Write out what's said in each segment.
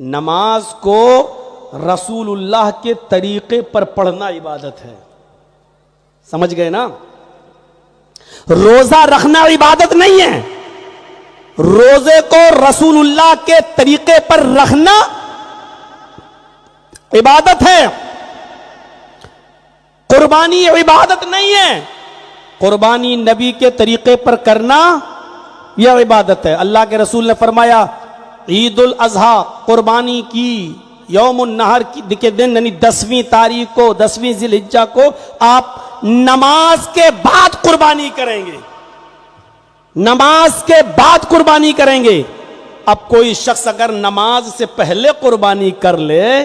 नमाज को रसूलुल्लाह के तरीके पर पढ़ना इबादत है। समझ गए ना? रोजा रखना इबादत नहीं है, रोजे को रसूलुल्लाह के तरीके पर रखना इबादत है। कुर्बानी इबादत नहीं है, कुर्बानी नबी के तरीके पर करना यह इबादत है। अल्लाह के रसूल ने फरमाया ईद उल अजहा कुर्बानी की यौमुन नहर के दिन यानी 10वीं तारीख को 10वीं जिलहिज्जा को आप नमाज के बाद कुर्बानी करेंगे, नमाज के बाद कुर्बानी करेंगे। अब कोई शख्स अगर नमाज से पहले कुर्बानी कर ले,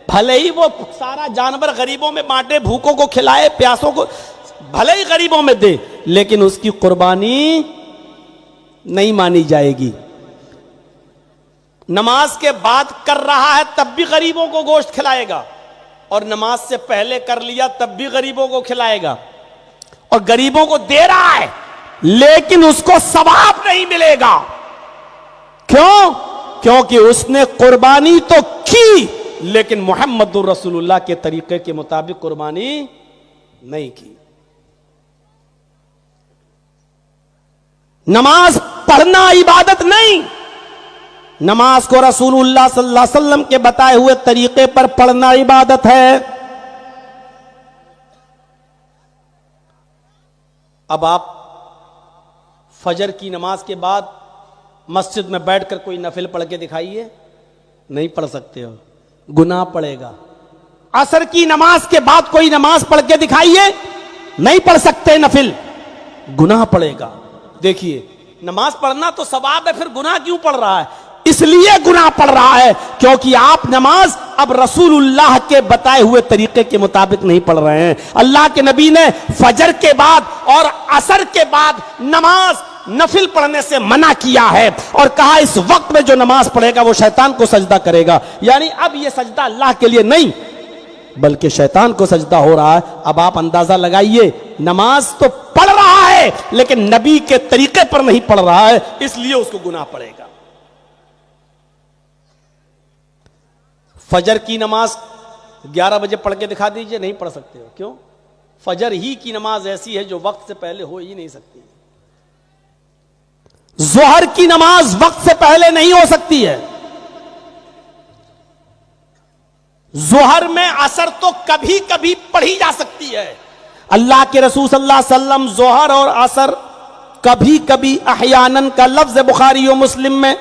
भले ही वो सारा जानवर गरीबों में बांटे, भूखों को खिलाए, प्यासों को भले ही गरीबों में दे, लेकिन उसकी कुर्बानी नहीं मानी जाएगी। नमाज के बाद कर रहा है तब भी गरीबों को गोश्त खिलाएगा, और नमाज से पहले कर लिया तब भी गरीबों को खिलाएगा, और गरीबों को दे रहा है लेकिन उसको सवाब नहीं मिलेगा। क्यों? क्योंकि उसने कुर्बानी तो की लेकिन मुहम्मदुर रसूलुल्लाह के तरीके के मुताबिक कुर्बानी नहीं की। नमाज पढ़ना इबादत नहीं, नमाज को रसूलुल्लाह सल्लल्लाहु अलैहि वसल्लम के बताए हुए तरीके पर पढ़ना इबादत है। अब आप फजर की नमाज के बाद मस्जिद में बैठकर कोई नफिल पढ़ के दिखाइए, नहीं पढ़ सकते हो, गुनाह पड़ेगा। असर की नमाज के बाद कोई नमाज पढ़ के दिखाइए, नहीं पढ़ सकते नफिल, गुनाह पड़ेगा। देखिए नमाज पढ़ना तो सवाब है, फिर गुनाह क्यों पड़ रहा है? इसलिए गुनाह पड़ रहा है क्योंकि आप नमाज अब रसूलुल्लाह के बताए हुए तरीके के मुताबिक नहीं पढ़ रहे हैं। अल्लाह के नबी ने फजर के बाद और असर के बाद नमाज नफिल पढ़ने से मना किया है और कहा इस वक्त में जो नमाज पढ़ेगा वो शैतान को सजदा करेगा। यानी अब यह सजदा अल्लाह के लिए नहीं बल्कि शैतान को सजदा हो रहा है। अब आप अंदाजा लगाइए, नमाज तो पढ़ रहा है लेकिन नबी के तरीके पर नहीं पढ़ रहा है, इसलिए उसको गुनाह पड़ेगा। फजर की नमाज 11 बजे पढ़ के दिखा दीजिए, नहीं पढ़ सकते हो। क्यों? फजर ही की नमाज ऐसी है जो वक्त से पहले हो ही नहीं सकती। जोहर की नमाज वक्त से पहले नहीं हो सकती है। जोहर में असर तो कभी कभी पढ़ी जा सकती है। अल्लाह के रसूल सल्लल्लाहु अलैहि वसल्लम जोहर और असर कभी कभी अहयानन का लफ्ज है बुखारी और मुस्लिम में,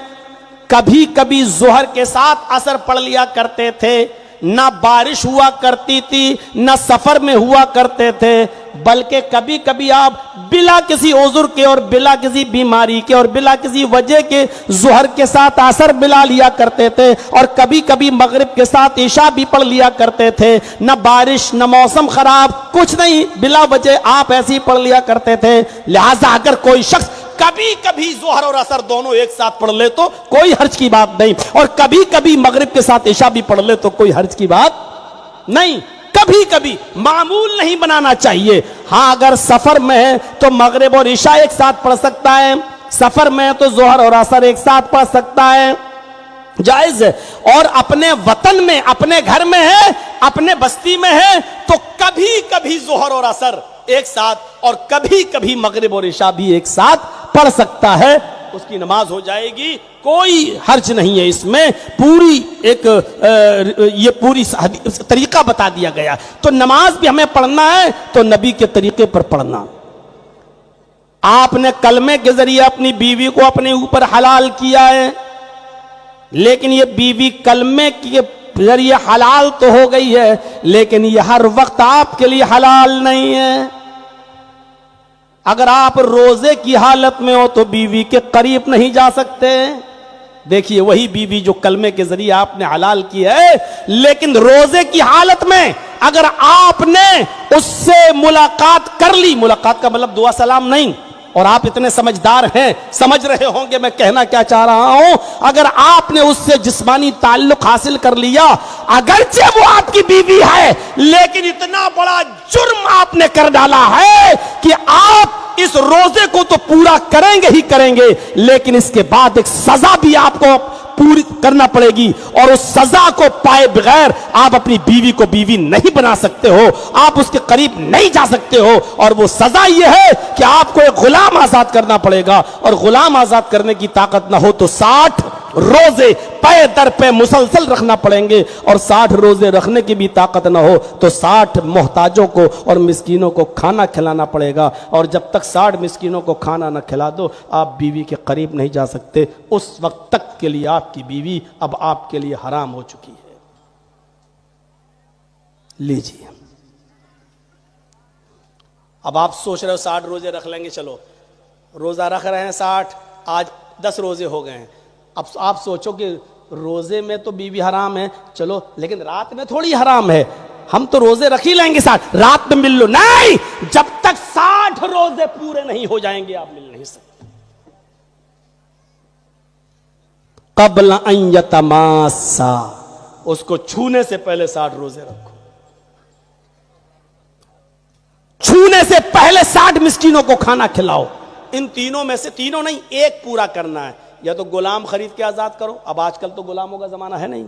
कभी कभी जोहर के साथ असर पढ़ लिया करते थे। ना बारिश हुआ करती थी, ना सफर में हुआ करते थे, बल्कि कभी कभी आप बिला किसी उज़ुर के और बिला किसी बीमारी के और बिला किसी वजह के जोहर के साथ असर मिला लिया करते थे, और कभी कभी मगरिब के साथ ईशा भी पढ़ लिया करते थे। न बारिश न मौसम खराब, कुछ नहीं, बिला वजह आप ऐसे ही पढ़ लिया करते थे। लिहाजा अगर कोई शख्स कभी कभी जोहर और असर दोनों एक साथ पढ़ ले तो कोई हर्ज की बात नहीं, और कभी कभी मगरिब के साथ ईशा भी पढ़ ले तो कोई हर्ज की बात नहीं। कभी कभी मामूल नहीं बनाना चाहिए। हां, अगर सफर में है तो मगरिब और ईशा एक साथ पढ़ सकता है, सफर में है तो जोहर और असर एक साथ पढ़ सकता है, जायज है। और अपने वतन में, अपने घर में है, अपने बस्ती में है तो कभी कभी जोहर और असर एक साथ, और कभी कभी मगरिब और ईशा भी एक साथ पढ़ सकता है, उसकी नमाज हो जाएगी, कोई हर्ज नहीं है इसमें। पूरी एक ये पूरी तरीका बता दिया गया। तो नमाज भी हमें पढ़ना है तो नबी के तरीके पर पढ़ना। आपने कलमे के जरिए अपनी बीवी को अपने ऊपर हलाल किया है, लेकिन ये बीवी कलमे के जरिए हलाल तो हो गई है लेकिन ये हर वक्त आपके लिए हलाल नहीं है। अगर आप रोजे की हालत में हो तो बीवी के करीब नहीं जा सकते। देखिए वही बीवी जो कलमे के जरिए आपने हलाल की है, लेकिन रोजे की हालत में अगर आपने उससे मुलाकात कर ली, मुलाकात का मतलब दुआ सलाम नहीं, और आप इतने समझदार हैं, समझ रहे होंगे मैं कहना क्या चाह रहा हूं, अगर आपने उससे जिस्मानी ताल्लुक हासिल कर लिया, अगरचे वो आपकी बीवी है लेकिन इतना बड़ा जुर्म आपने कर डाला है कि आप इस रोजे को तो पूरा करेंगे ही करेंगे, लेकिन इसके बाद एक सजा भी आपको पूरी करना पड़ेगी और उस सजा को पाए बगैर आप अपनी बीवी को बीवी नहीं बना सकते हो, आप उसके करीब नहीं जा सकते हो। और वो सजा यह है कि आपको एक गुलाम आजाद करना पड़ेगा, और गुलाम आजाद करने की ताकत ना हो तो 60 रोजे पे दर पे मुसलसल रखना पड़ेंगे, और 60 रोजे रखने की भी ताकत ना हो तो 60 मोहताजों को और मिस्कीनों को खाना खिलाना पड़ेगा। और जब तक 60 मिस्कीनों को खाना ना खिला दो आप बीवी के करीब नहीं जा सकते। उस वक्त तक के लिए आपकी बीवी अब आपके लिए हराम हो चुकी है। लीजिए, अब आप सोच रहे हो 60 रोजे रख लेंगे, चलो रोजा रख रहे हैं 60, आज 10 रोजे हो गए हैं। अब आप सोचो कि रोजे में तो बीवी हराम है, चलो लेकिन रात में थोड़ी हराम है, हम तो रोजे रख ही लेंगे 60, रात में मिल लो। नहीं, जब तक 60 रोजे पूरे नहीं हो जाएंगे आप मिल नहीं सकते। क़ब्ल अन यतमास्सा, उसको छूने से पहले 60 रोजे रखो, छूने से पहले 60 मिस्कीनों को खाना खिलाओ। इन तीनों में से, तीनों नहीं एक पूरा करना है, या तो गुलाम खरीद के आजाद करो, अब आजकल तो गुलामों का जमाना है नहीं,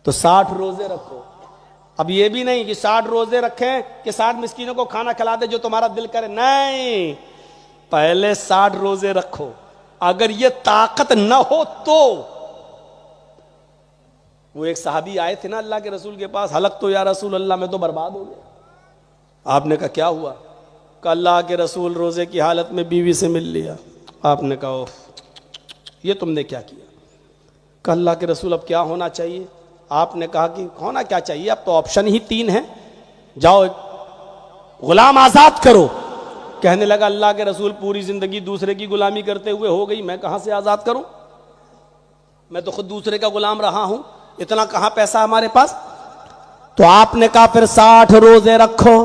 तो 60 रोजे रखो। अब ये भी नहीं कि 60 रोजे रखें कि 60 मिस्कीनों को खाना खिला दे जो तुम्हारा दिल करे, नहीं, पहले 60 रोजे रखो। अगर ये ताकत न हो तो, वो एक साहबी आए थे ना अल्लाह के रसूल के पास, हलक तो या रसूल अल्लाह मैं तो बर्बाद हो गया। आपने कहा क्या हुआ? कहा अल्लाह के रसूल रोजे की हालत में बीवी से मिल लिया। आपने कहा ये तुमने क्या किया? कहा अल्लाह के रसूल अब क्या होना चाहिए? आपने कहा कि होना क्या चाहिए, अब तो ऑप्शन ही 3 है, जाओ गुलाम आजाद करो। कहने लगा अल्लाह के रसूल पूरी जिंदगी दूसरे की गुलामी करते हुए हो गई, मैं कहां से आजाद करूं, मैं तो खुद दूसरे का गुलाम रहा हूं, इतना कहां पैसा हमारे पास। तो आपने कहा फिर 60 रोजे रखो।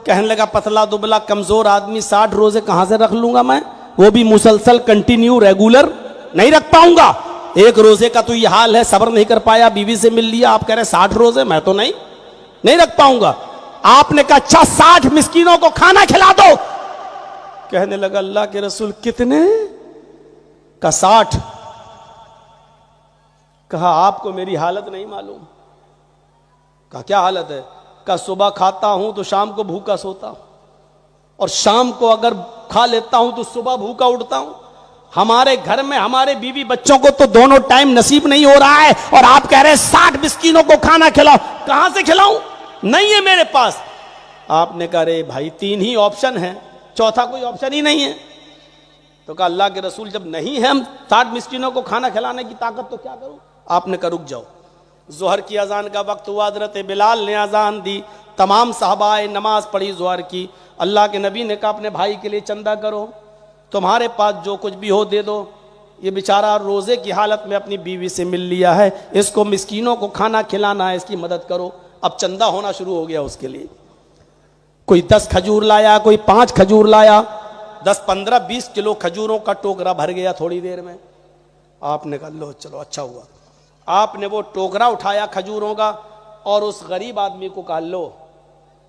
कहने लगा पतला दुबला कमजोर आदमी 60 रोजे कहां से रख लूंगा मैं, वो भी मुसलसल कंटिन्यू रेगुलर नहीं रख पाऊंगा। एक रोजे का तो ये हाल है, सब्र नहीं कर पाया, बीवी से मिल लिया, आप कह रहे 60 रोजे, मैं तो नहीं रख पाऊंगा। आपने कहा अच्छा 60 मिस्कीनों को खाना खिला दो। कहने लगा अल्लाह के रसूल कितने? का 60। कहा आपको मेरी हालत नहीं मालूम। कहा क्या हालत है? कहा सुबह खाता हूं तो शाम को भूखा सोता हूं, और शाम को अगर खा लेता हूं तो सुबह भूखा उठता हूं। हमारे घर में हमारे बीवी बच्चों को तो दोनों टाइम नसीब नहीं हो रहा है, और आप कह रहे हैं 60 मिस्कीनों को खाना खिलाओ। कहां से खिलाऊं, नहीं है मेरे पास। आपने कहा रे भाई 3 ही ऑप्शन है, चौथा कोई ऑप्शन ही नहीं है। तो कहा अल्लाह के रसूल जब नहीं है हम 60 मिस्कीनों को खाना खिलाने की ताकत तो क्या करूं? आपने कहा रुक जाओ, जोहर की अजान का वक्त हुआ, हजरत बिलाल ने अजान दी, तमाम साहबाए नमाज पढ़ी जोहर की। अल्लाह के नबी ने कहा अपने भाई के लिए चंदा करो, तुम्हारे पास जो कुछ भी हो दे दो, ये बेचारा रोजे की हालत में अपनी बीवी से मिल लिया है, इसको मिस्कीनों को खाना खिलाना है, इसकी मदद करो। अब चंदा होना शुरू हो गया उसके लिए। कोई 10 खजूर लाया, कोई 5 खजूर लाया, 10, 15, 20 किलो खजूरों का टोकरा भर गया थोड़ी देर में। आपने कहा लो चलो अच्छा हुआ। आपने वो टोकरा उठाया खजूरों का और उस गरीब आदमी को कहा लो।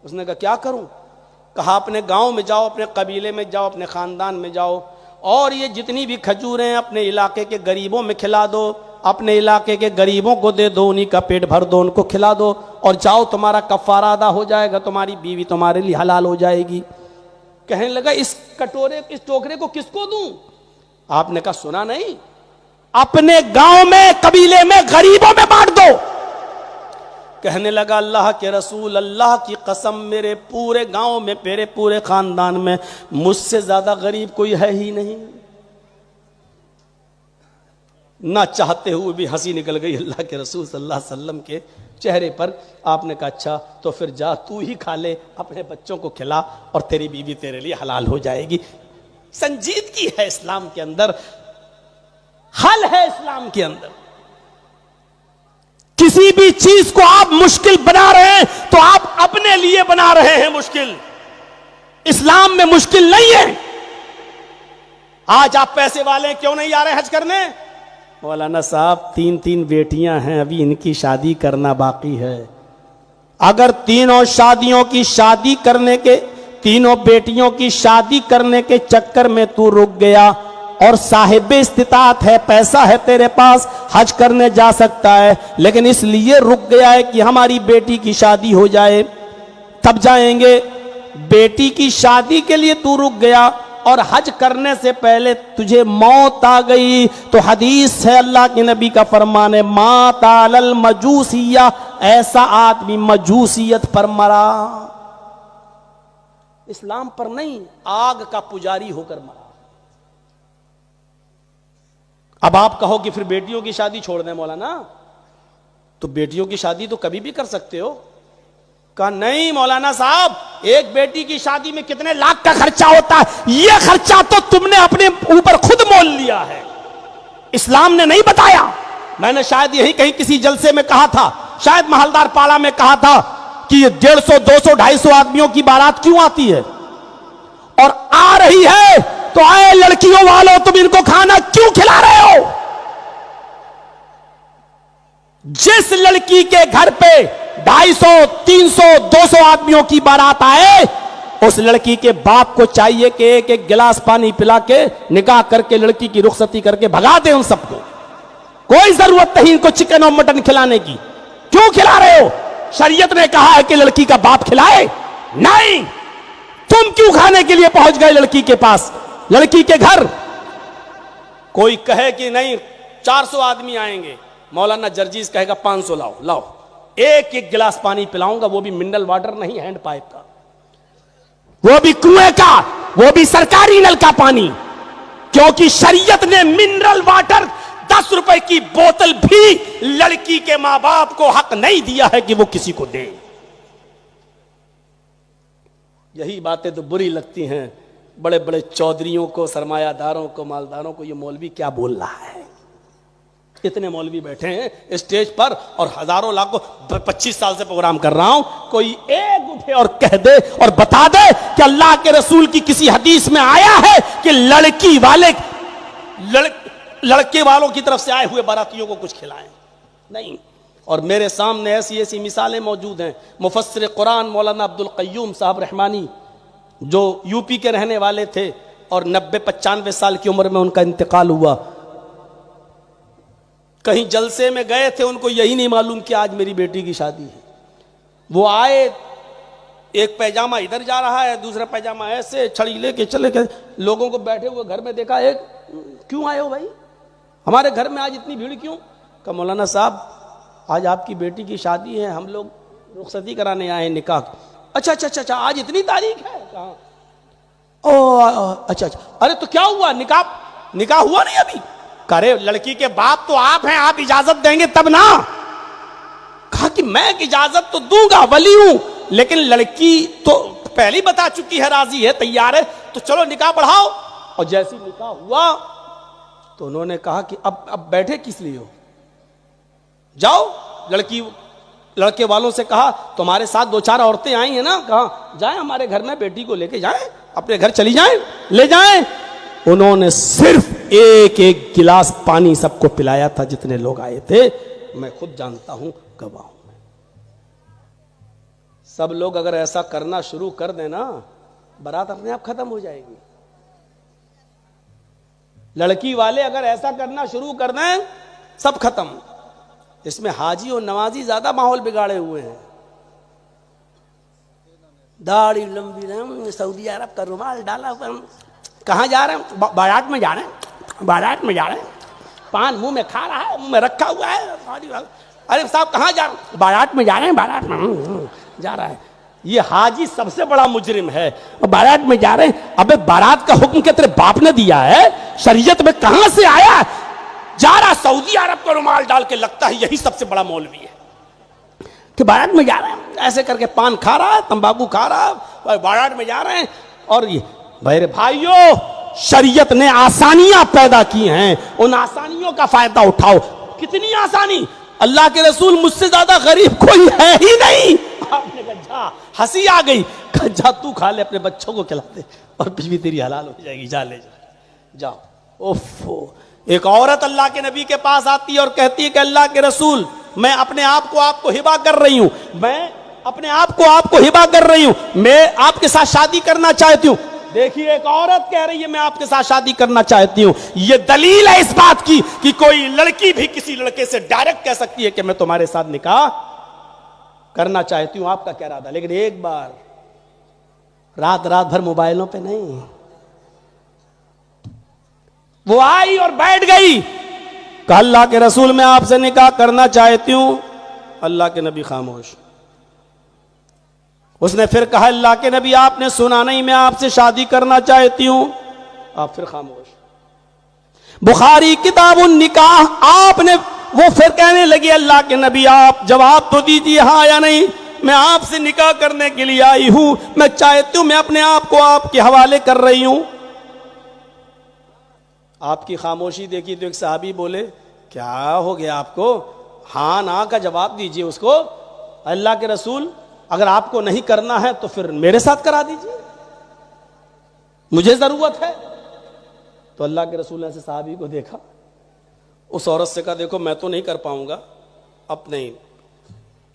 उसने कहा क्या करूं? कहा अपने गांव में जाओ, अपने कबीले में जाओ, अपने खानदान में जाओ, और ये जितनी भी खजूरें हैं अपने इलाके के गरीबों में खिला दो, अपने इलाके के गरीबों को दे दो, उन्हीं का पेट भर दो, उनको खिला दो, और जाओ तुम्हारा कफारा अदा हो जाएगा, तुम्हारी बीवी तुम्हारे लिए हलाल हो जाएगी। कहने लगा इस टोकरे को किसको दूं? आपने कहा सुना नहीं, अपने गांव में कबीले में गरीबों में बांट दो। कहने लगा अल्लाह के रसूल अल्लाह की कसम मेरे पूरे गांव में, मेरे पूरे खानदान में मुझसे ज्यादा गरीब कोई है ही नहीं। ना चाहते हुए भी हंसी निकल गई अल्लाह के रसूल सल्लल्लाहु अलैहि वसल्लम के चेहरे पर। आपने कहा अच्छा तो फिर जा तू ही खा ले, अपने बच्चों को खिला, और तेरी बीवी तेरे लिए हलाल हो जाएगी। संजीदगी है इस्लाम के अंदर, हल है इस्लाम के अंदर। किसी भी चीज को आप मुश्किल बना रहे हैं तो आप अपने लिए बना रहे हैं मुश्किल। इस्लाम में मुश्किल नहीं है। आज आप पैसे वाले क्यों नहीं आ रहे हज करने? मौलाना साहब 3 बेटियां हैं, अभी इनकी शादी करना बाकी है। अगर तीनों शादियों की शादी करने के, तीनों बेटियों की शादी करने के चक्कर में तू रुक गया और साहिब इस्तिताअत है, पैसा है तेरे पास, हज करने जा सकता है, लेकिन इसलिए रुक गया है कि हमारी बेटी की शादी हो जाए तब जाएंगे। बेटी की शादी के लिए तू रुक गया और हज करने से पहले तुझे मौत आ गई, तो हदीस है, अल्लाह के नबी का फरमान है, माता अल मजूसिया, ऐसा आदमी मजूसियत पर मरा, इस्लाम पर नहीं, आग का पुजारी होकर मरा। अब आप कहो कि फिर बेटियों की शादी छोड़ दें मौलाना, तो बेटियों की शादी तो कभी भी कर सकते हो। कहा नहीं मौलाना साहब, एक बेटी की शादी में कितने लाख का खर्चा होता है, यह खर्चा तो तुमने अपने ऊपर खुद मोल लिया है, इस्लाम ने नहीं बताया। मैंने शायद यही कहीं किसी जलसे में कहा था, शायद महलदार पाड़ा में कहा था कि 150, 200, 250 आदमियों की बारात क्यों आती है, और आ रही है तो आए लड़कियों वालों, तुम इनको खाना क्यों खिला रहे हो। जिस लड़की के घर पे 250, 300, 200 आदमियों की बारात आए, उस लड़की के बाप को चाहिए कि एक एक गिलास पानी पिला के निकाह करके लड़की की रुखसती करके भगा दे उन सबको। कोई जरूरत नहीं इनको चिकन और मटन खिलाने की, क्यों खिला रहे हो। शरीयत ने कहा है कि लड़की का बाप खिलाए, नहीं, तुम क्यों खाने के लिए पहुंच गए लड़की के पास, लड़की के घर। कोई कहे कि नहीं 400 आदमी आएंगे, मौलाना जर्जीज कहेगा 500 लाओ, लाओ, एक एक गिलास पानी पिलाऊंगा, वो भी मिनरल वाटर नहीं, हैंड पाइप का, वो भी कुएं का, वो भी सरकारी नल का पानी, क्योंकि शरीयत ने मिनरल वाटर 10 रुपए की बोतल भी लड़की के मां बाप को हक नहीं दिया है कि वो किसी को दे। यही बातें तो बुरी लगती हैं बड़े बड़े चौधरियों को, सरमायादारों को, मालदारों को। ये मौलवी क्या बोल रहा है। इतने मौलवी बैठे हैं स्टेज पर और हजारों लाखों, 25 साल से प्रोग्राम कर रहा हूं, कोई एक उठे और कह दे और बता दे कि अल्लाह के रसूल की किसी हदीस में आया है कि लड़के वालों की तरफ से आए हुए बारातियों को कुछ खिलाएं, नहीं। और मेरे सामने ऐसी ऐसी मिसालें मौजूद हैं। मुफस्सिर कुरान मौलाना अब्दुल क़य्यूम साहब रहमानी, जो यूपी के रहने वाले थे और 90-95 साल की उम्र में उनका इंतकाल हुआ। कहीं जलसे में गए थे, उनको यही नहीं मालूम कि आज मेरी बेटी की शादी है। वो आए, एक पैजामा इधर जा रहा है, दूसरा पैजामा ऐसे, छड़ी लेके चले गए। लोगों को बैठे हुए घर में देखा, एक क्यों आए हो भाई, हमारे घर में आज इतनी भीड़ क्यों। कहा मौलाना साहब आज आपकी बेटी की शादी है, हम लोग रुखसती कराने आए हैं, निकाह। अच्छा अच्छा अच्छा, आज इतनी तारीख है। कहाँ? ओ अच्छा अच्छा, अरे तो क्या हुआ, निकाह हुआ नहीं अभी। करे लड़की के बाप तो आप हैं, आप इजाजत देंगे तब ना। कहा कि मैं इजाजत तो दूंगा, वली हूं, लेकिन लड़की तो पहले ही बता चुकी है, राजी है, तैयार है, तो चलो निकाह बढ़ाओ। और जैसे निकाह हुआ तो उन्होंने कहा कि अब बैठे किस लिए हो, जाओ। लड़के वालों से कहा तुम्हारे साथ 2-4 औरतें आई हैं ना, कहा जाए हमारे घर में बेटी को लेके जाएं, अपने घर चली जाएं, ले जाएं। उन्होंने सिर्फ एक एक गिलास पानी सबको पिलाया था जितने लोग आए थे, मैं खुद जानता हूं, गवाह हूं। सब लोग अगर ऐसा करना शुरू कर देना, बारात अपने आप खत्म हो जाएगी। लड़की वाले अगर ऐसा करना शुरू कर दें, सब खत्म। इसमें हाजी और नवाजी ज्यादा माहौल बिगाड़े हुए हैं। दाढ़ी लंबी, सऊदी अरब का रुमाल डाला, कहाँ जा रहे हैं, बारात में जा रहे हैं, बारात में जा रहे हैं, पान मुंह में खा रहा है, मुंह में रखा हुआ है। अरे साहब कहाँ जा रहे हैं, बारात में जा रहे हैं, बारात में जा रहा है। ये हाजी सबसे बड़ा मुजरिम है, बारात में जा रहे हैं। अबे बारात का हुक्म क्या तेरे बाप ने दिया है, शरीयत में कहां से आया। जा रहा सऊदी अरब का रुमाल डाल के, लगता है यही सबसे बड़ा मौलवी है कि बारात में जा रहे हैं, ऐसे करके पान खा रहा है, तंबाकू खा रहा है, बारात में जा रहे हैं। और ये मेरे भाइयों, शरीयत ने आसानियां पैदा की हैं, उन आसानियों का फायदा उठाओ। कितनी आसानी, अल्लाह के रसूल मुझसे ज्यादा गरीब कोई है ही नहीं। आपने कहा जा, हंसी आ गई, कहा जा तू खा ले, अपने बच्चों को खिला दे और बीवी तेरी हलाल हो जाएगी, जा ले जाओ। ओफो, एक औरत अल्लाह के नबी के पास आती है और कहती है कि अल्लाह के रसूल, मैं अपने आप को आपको हिबा कर रही हूं, मैं अपने आप को आपको हिबा कर रही हूं, मैं आपके साथ शादी करना चाहती हूं। देखिए एक औरत कह रही है मैं आपके साथ शादी करना चाहती हूं। यह दलील है इस बात की कि कोई लड़की भी किसी लड़के से डायरेक्ट कह सकती है कि मैं तुम्हारे साथ निकाह करना चाहती हूं, आपका क्या इरादा। लेकिन एक बार रात रात भर मोबाइलों पे नहीं, वो आई और बैठ गई, कहा अल्लाह के रसूल मैं आपसे निकाह करना चाहती हूं। अल्लाह के नबी खामोश। उसने फिर कहा अल्लाह के नबी आपने सुना नहीं मैं आपसे शादी करना चाहती हूं। आप फिर खामोश। बुखारी किताबुन निकाह आपने, वो फिर कहने लगी अल्लाह के नबी आप जवाब तो दीजिए हाँ या नहीं, मैं आपसे निकाह करने के लिए आई हूं, मैं चाहती हूं, मैं अपने आप को आपके हवाले कर रही हूं। आपकी खामोशी देखी तो एक साहबी बोले क्या हो गया आपको, हाँ ना का जवाब दीजिए उसको। अल्लाह के रसूल अगर आपको नहीं करना है तो फिर मेरे साथ करा दीजिए, मुझे जरूरत है। तो अल्लाह के रसूल ने ऐसे साहबी को देखा, उस औरत से कहा देखो मैं तो नहीं कर पाऊंगा अब नहीं,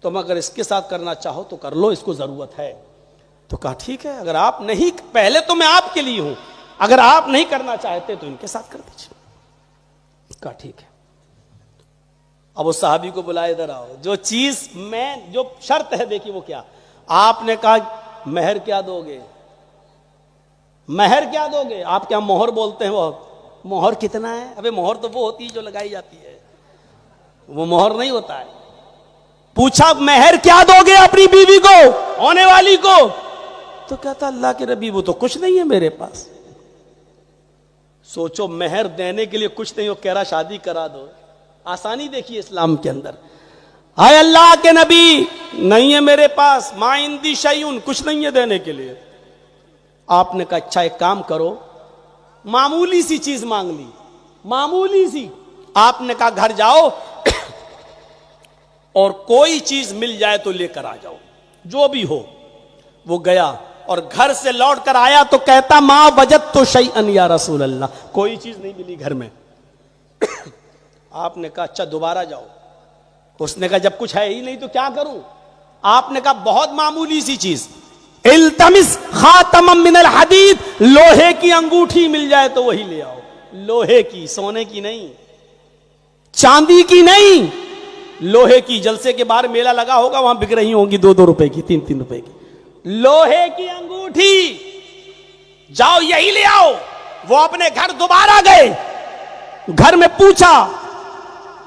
तुम अगर इसके साथ करना चाहो तो कर लो, इसको जरूरत है। तो कहा ठीक है, अगर आप नहीं, पहले तो मैं आपके लिए हूं, अगर आप नहीं करना चाहते तो इनके साथ कर दीजिए। कहा ठीक है। अब उस साहबी को बुलाए, इधर आओ, जो चीज में जो शर्त है देखिए वो क्या। आपने कहा मेहर क्या दोगे, मेहर क्या दोगे, आप क्या मोहर बोलते हैं, वो मोहर कितना है। अबे मोहर तो वो होती है जो लगाई जाती है, वो मोहर नहीं होता है। पूछा मेहर क्या दोगे अपनी बीवी को, होने वाली को। तो कहता अल्लाह के नबी वो तो कुछ नहीं है मेरे पास। सोचो मेहर देने के लिए कुछ नहीं हो, कह रहा शादी करा दो। आसानी देखिए इस्लाम के अंदर। हाय अल्लाह के नबी नहीं है मेरे पास, माइंदी शयून कुछ नहीं है देने के लिए। आपने कहा अच्छा एक काम करो, मामूली सी चीज मांग ली, मामूली सी। आपने कहा घर जाओ और कोई चीज मिल जाए तो लेकर आ जाओ, जो भी हो। वो गया और घर से लौट कर आया तो कहता मां वजद तो शैअन या रसूल अल्लाह, कोई चीज नहीं मिली घर में। आपने कहा अच्छा दोबारा जाओ। उसने कहा जब कुछ है ही नहीं तो क्या करूं। आपने कहा बहुत मामूली सी चीज, इल्तमिस खातमम मिनल हदीद, लोहे की अंगूठी मिल जाए तो वही ले आओ। लोहे की, सोने की नहीं, चांदी की नहीं, लोहे की। जलसे के बाहर मेला लगा होगा, वहां बिक रही होंगी 2-2 रुपए की, 3-3 रुपए की लोहे की अंगूठी, जाओ यही ले आओ। वो अपने घर दोबारा गए, घर में पूछा,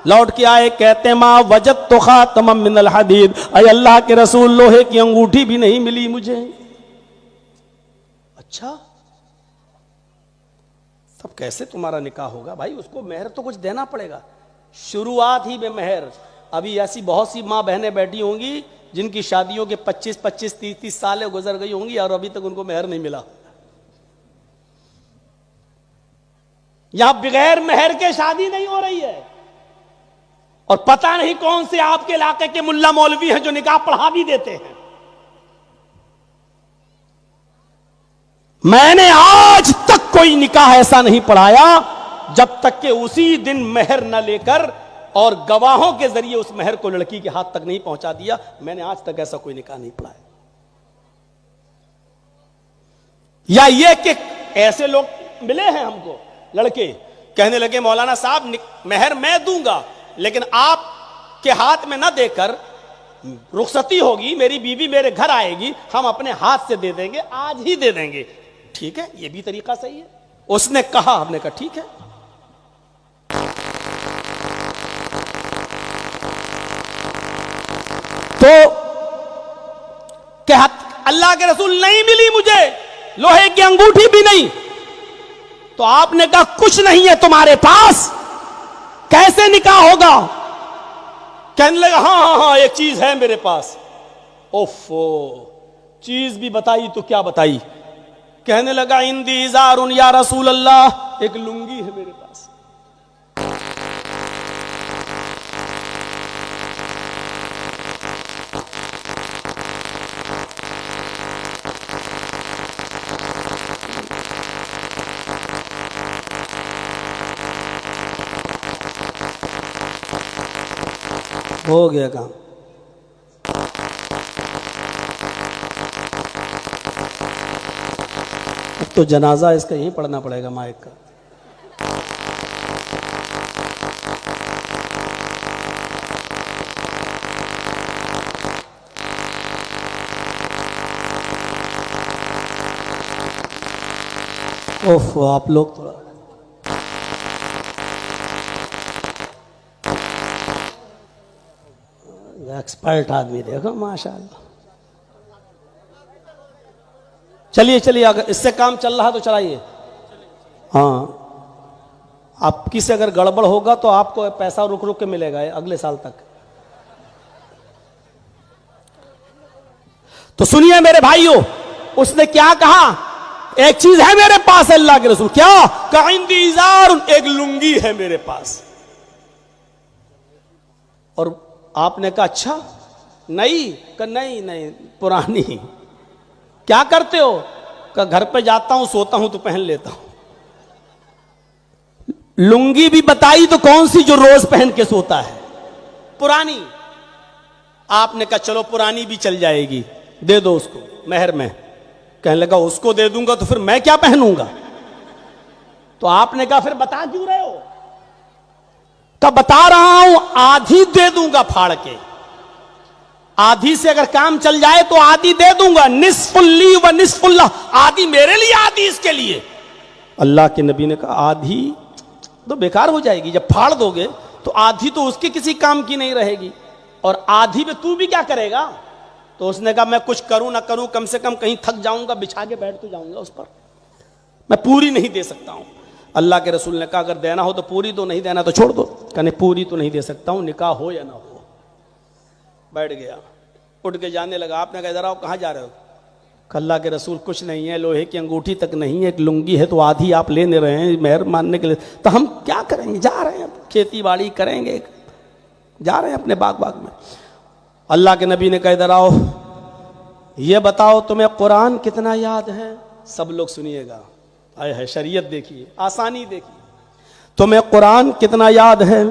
लौट के आए, कहते मां वजद तो खातमम मिनल हदीद, अय अल्लाह के रसूल लोहे की अंगूठी भी नहीं मिली मुझे। अच्छा सब कैसे तुम्हारा निकाह होगा भाई, उसको मेहर तो कुछ देना पड़ेगा, शुरुआत ही में मेहर। अभी ऐसी बहुत सी मां बहनें बैठी होंगी जिनकी शादियों के 25-25, 30-30 साल गुजर गई होंगी और अभी तक उनको मेहर नहीं मिला। यहां बगैर मेहर के शादी नहीं हो रही है। और पता नहीं कौन से आपके इलाके के मुल्ला मौलवी हैं जो निकाह पढ़ा भी देते हैं। मैंने आज तक कोई निकाह ऐसा नहीं पढ़ाया जब तक कि उसी दिन मेहर न लेकर और गवाहों के जरिए उस मेहर को लड़की के हाथ तक नहीं पहुंचा दिया। मैंने आज तक ऐसा कोई निकाह नहीं पढ़ाया। या ये कि ऐसे लोग मिले हैं हमको, लड़के कहने लगे मौलाना साहब मेहर मैं दूंगा, लेकिन आप के हाथ में ना देकर रुखसती होगी, मेरी बीवी मेरे घर आएगी, हम अपने हाथ से दे देंगे, आज ही दे देंगे। ठीक है, ये भी तरीका सही है। उसने कहा, हमने कहा ठीक है। तो क्या अल्लाह के रसूल नहीं मिली मुझे, लोहे की अंगूठी भी नहीं। तो आपने कहा कुछ नहीं है तुम्हारे पास, कैसे निकाह होगा। कहने लगा हाँ एक चीज है मेरे पास। ओफो, चीज भी बताई तो क्या बताई। कहने लगा इंदी इजारुन या रसूल अल्लाह, एक लुंगी है मेरे पास। हो गया काम। तो जनाजा इसका यहीं पढ़ना पड़ेगा माइक का। ओफ, आप लोग थोड़ा एक्सपर्ट आदमी देखो माशाल्लाह। चलिए चलिए, अगर इससे काम चल रहा तो चलाइए। हाँ, आपकी से अगर गड़बड़ होगा तो आपको पैसा रुक रुक के मिलेगा अगले साल तक। तो सुनिए मेरे भाइयों, उसने क्या कहा, एक चीज है मेरे पास अल्लाह के रसूल, क्या काइंदी इजार, एक लुंगी है मेरे पास। और आपने कहा अच्छा नहीं, कहा नहीं नहीं पुरानी। क्या करते हो, कहा घर पे जाता हूं सोता हूं तो पहन लेता हूं। लुंगी भी बताई तो कौन सी जो रोज पहन के सोता है, पुरानी। आपने कहा चलो पुरानी भी चल जाएगी, दे दो उसको मेहर में। कहने लगा उसको दे दूंगा तो फिर मैं क्या पहनूंगा। तो आपने कहा फिर बता क्यों रहे हो, कहा बता रहा हूं आधी दे दूंगा फाड़ के, आधी से अगर काम चल जाए तो आधी दे दूंगा, निस्फुल्ली व निस्फुल्ला, आधी मेरे लिए आधी इसके लिए। अल्लाह के नबी ने कहा आधी तो बेकार हो जाएगी, जब फाड़ दोगे तो आधी तो उसके किसी काम की नहीं रहेगी, और आधी में तू भी क्या करेगा। तो उसने कहा मैं कुछ करूं ना करूं, कम से कम कहीं थक जाऊंगा, बिछा के बैठ तो जाऊंगा उस पर, मैं पूरी नहीं दे सकता हूं। अल्लाह के रसूल ने कहा अगर देना हो तो पूरी दो, नहीं देना तो छोड़ दो। कहने पूरी तो नहीं दे सकता हूं, निकाह हो या ना हो। बैठ गया, उठ के जाने लगा। आपने कहा इधर आओ, कहाँ जा रहे हो। अल्लाह के रसूल कुछ नहीं है, लोहे की अंगूठी तक नहीं है, एक लुंगी है तो आधी आप लेने रहे हैं मेहर मानने के लिए, तो हम क्या करेंगे, जा रहे हैं खेती बाड़ी करेंगे, जा रहे हैं अपने बाग में। अल्लाह के नबी ने कहा इधर आओ, ये बताओ तुम्हें कुरान कितना याद है। सब लोग सुनिएगा, आए है शरीयत देखिए, आसानी देखिए, तुम्हें कुरान कितना याद है।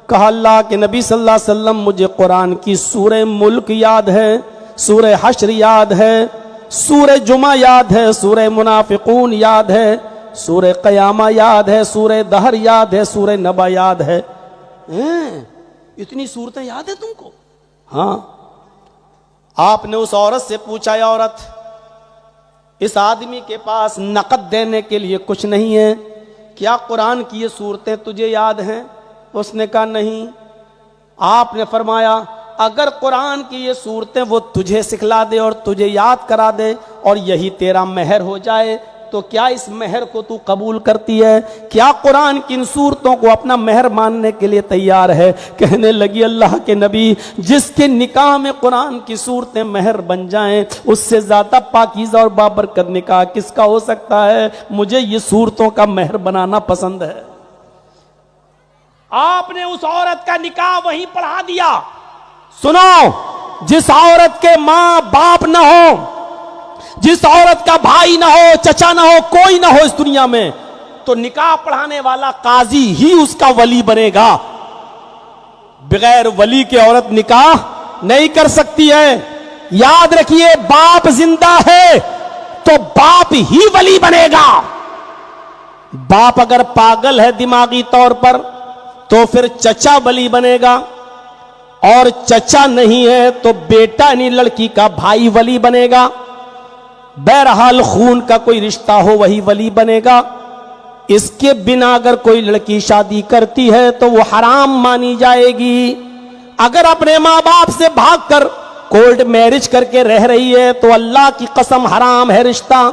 कहा अल्लाह के नबी सल्लल्लाहु अलैहि वसल्लम मुझे कुरान की सूरह मुल्क याद है, सूरह हश्र याद है, सूरह जुमा याद है, सूरह मुनाफिकून याद है, सूरह क़यामा याद है, सूरह दहर याद है, सूरह नबा याद है। इतनी सूरतें याद है तुमको। हाँ। आपने उस औरत से पूछा, या औरत इस आदमी के पास नकद देने के लिए कुछ नहीं है, क्या कुरान की ये सूरतें तुझे याद हैं। उसने कहा नहीं। आपने फरमाया अगर कुरान की ये सूरतें वो तुझे सिखला दे और तुझे याद करा दे और यही तेरा मेहर हो जाए, तो क्या इस मेहर को तू कबूल करती है, क्या कुरान की इन सूरतों को अपना मेहर मानने के लिए तैयार है। कहने लगी अल्लाह के नबी, जिसके निकाह में कुरान की सूरतें मेहर बन जाएं, उससे ज्यादा पाकीज़ा और बाबरकत निकाह किसका हो सकता है। मुझे ये सूरतों का मेहर बनाना पसंद है। आपने उस औरत का निकाह वहीं पढ़ा दिया। सुनो, जिस औरत के मां बाप ना हो, जिस औरत का भाई ना हो, चचा ना हो, कोई ना हो इस दुनिया में, तो निकाह पढ़ाने वाला काजी ही उसका वली बनेगा। बगैर वली के औरत निकाह नहीं कर सकती है। याद रखिए, बाप जिंदा है तो बाप ही वली बनेगा। बाप अगर पागल है दिमागी तौर पर तो फिर चचा वली बनेगा, और चचा नहीं है तो बेटा यानी लड़की का भाई वली बनेगा। बहरहाल खून का कोई रिश्ता हो वही वली बनेगा। इसके बिना अगर कोई लड़की शादी करती है तो वो हराम मानी जाएगी। अगर अपने माँ बाप से भागकर कोर्ट मैरिज करके रह रही है तो अल्लाह की कसम हराम है रिश्ता।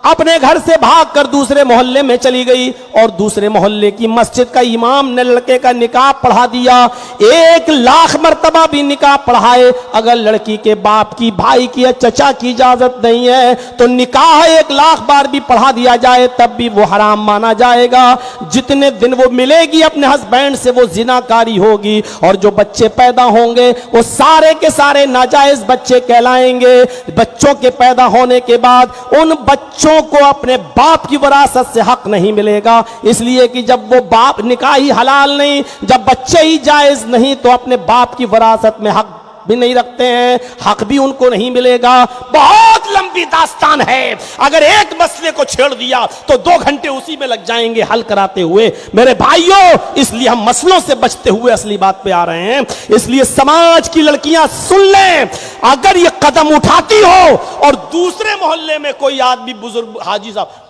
अपने घर से भागकर दूसरे मोहल्ले में चली गई और दूसरे मोहल्ले की मस्जिद का इमाम ने लड़के का निकाह पढ़ा दिया, 1,00,000 मर्तबा भी निकाह पढ़ाए, अगर लड़की के बाप की, भाई की या चचा की इजाजत नहीं है तो निकाह 1,00,000 बार भी पढ़ा दिया जाए तब भी वो हराम माना जाएगा। जितने दिन वो मिलेगी अपने हस्बैंड से वो जिनाकारी होगी, और जो बच्चे पैदा होंगे वो सारे के सारे नाजायज बच्चे कहलाएंगे। बच्चों के पैदा होने के बाद उन बच्चों को अपने बाप की विरासत से हक नहीं मिलेगा, इसलिए कि जब वो बाप निकाह ही हलाल नहीं, जब बच्चे ही जायज नहीं, तो अपने बाप की विरासत में हक भी नहीं रखते हैं, हक भी उनको नहीं मिलेगा। बहुत लंबी दास्तान है। अगर एक मसले को छेड़ दिया तो 2 घंटे उसी में लग जाएंगे हल कराते हुए। मेरे भाइयों, इसलिए हम मसलों से बचते हुए असली बात पे आ रहे हैं। इसलिए समाज की लड़कियां सुन लें, अगर ये कदम उठाती हो और दूसरे मोहल्ले में कोई आदमी बुजुर्ग, हाजी साहब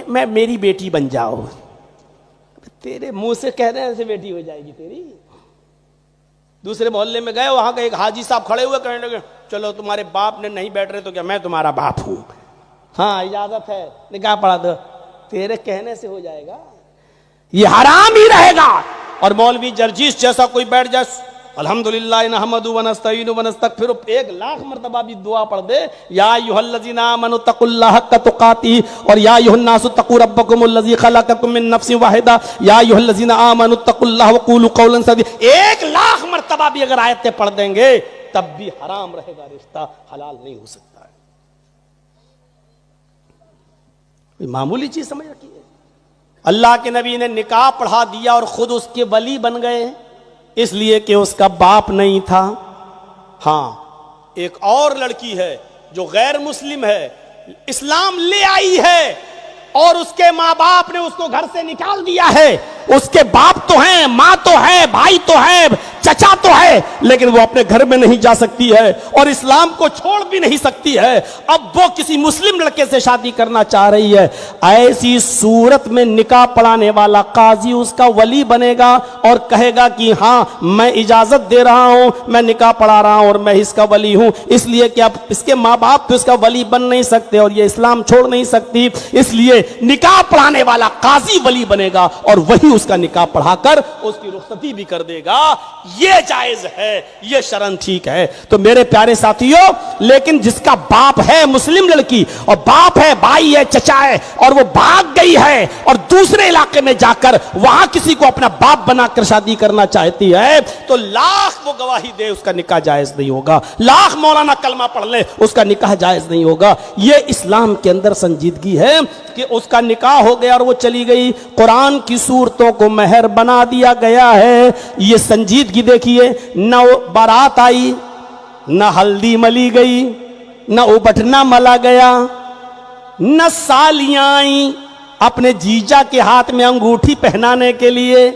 मैं मेरी बेटी बन जाओ, तेरे मुंह से कह रहे हैं ऐसे बेटी हो जाएगी तेरी। दूसरे मोहल्ले में गए, वहां के एक हाजी साहब खड़े हुए, कहने लगे चलो तुम्हारे बाप ने नहीं बैठ रहे तो क्या मैं तुम्हारा बाप हूं, हाँ इजाजत है, निकाह पढ़ा दो, तेरे कहने से हो जाएगा, ये हराम ही रहेगा। और मौलवी जर्जीस जैसा कोई बैठ जाए, अल्हम्दुलिल्लाह नहमदु व नस्तईनु व नस्तगफिरु 1,00,000 मरतबा भी दुआ पढ़ दे, या अय्युहल्लज़ीना आमनु तक़ुल्लाह हक़्क़ तुक़ातिह, और या अय्युहन्नासु तक़ू रब्बकुमुल्लज़ी ख़लक़कुम मिन नफ़्सिन वाहिदा, या अय्युहल्लज़ीना आमनु तक़ुल्लाह व क़ूलू क़ौलन सदीदा। 1,00,000 मरतबा भी अगर आयतें पढ़ देंगे तब भी हराम रहेगा, रिश्ता हलाल नहीं हो सकता है। मामूली चीज समझ रखिए। अल्लाह के नबी ने निकाह पढ़ा दिया और खुद उसके वली बन गए, इसलिए कि उसका बाप नहीं था। हाँ, एक और लड़की है जो गैर मुस्लिम है, इस्लाम ले आई है और उसके माँ बाप ने उसको घर से निकाल दिया है। उसके बाप तो हैं, माँ तो है, भाई तो है, चचा तो है, लेकिन वो अपने घर में नहीं जा सकती है और इस्लाम को छोड़ भी नहीं सकती है। अब वो किसी मुस्लिम लड़के से शादी करना चाह रही है। ऐसी सूरत में निकाह पढ़ाने वाला काजी उसका वली बनेगा और कहेगा कि हाँ मैं इजाजत दे रहा हूं, मैं निकाह पढ़ा रहा हूं और मैं इसका वली हूं, इसलिए कि अब इसके माँ बाप तो इसका वली बन नहीं सकते और ये इस्लाम छोड़ नहीं सकती, इसलिए निकाह पढ़ाने वाला काजी वली बनेगा और वही उसका निकाह पढ़ाकर उसकी रुखसती भी कर देगा। ये जायज है, ये शरन ठीक है। तो मेरे प्यारे साथियों, लेकिन जिसका बाप है मुस्लिम लड़की और बाप है, भाई है, चचा है और वो भाग गई है और दूसरे इलाके में जाकर वहां किसी को अपना बाप बनाकर शादी करना चाहती है, तो लाख वो गवाही दे उसका निकाह जायज नहीं होगा, लाख मौलाना कलमा पढ़ ले उसका निकाह जायज नहीं होगा। ये इस्लाम के अंदर संजीदगी है कि उसका निकाह हो गया और वो चली गई, कुरान की सूरतों को महर बना दिया गया है। ये संजीदगी देखिए, न बारात आई, न हल्दी मली गई, न उबटना मला गया, न सालियां आई अपने जीजा के हाथ में अंगूठी पहनाने के लिए,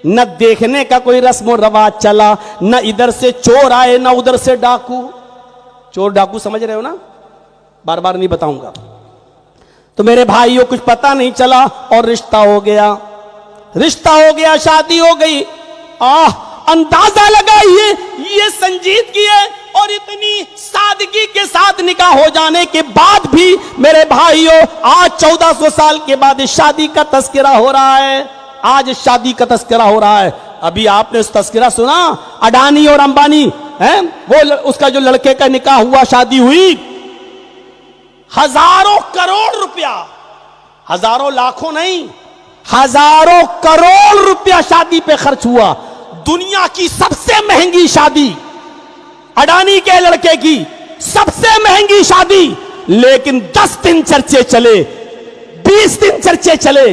न देखने का कोई रस्म रवाज चला, न इधर से चोर आए न उधर से डाकू। चोर डाकू समझ रहे हो ना, बार बार नहीं बताऊंगा। तो मेरे भाइयों कुछ पता नहीं चला और रिश्ता हो गया, रिश्ता हो गया, शादी हो गई। अंदाजा लगाइए ये संजीदगी है और इतनी सादगी के साथ निकाह हो जाने के बाद भी मेरे भाइयों आज 1400 साल के बाद इस शादी का तस्करा हो रहा है। आज इस शादी का तस्करा हो रहा है। अभी आपने उस तस्करा सुना, अडानी और अंबानी हैं, वो उसका जो लड़के का निकाह हुआ, शादी हुई, हजारों करोड़ रुपया, हजारों लाखों नहीं, हजारों करोड़ रुपया शादी पे खर्च हुआ। दुनिया की सबसे महंगी शादी, अडानी के लड़के की सबसे महंगी शादी, लेकिन 10 दिन चर्चे चले, 20 दिन चर्चे चले,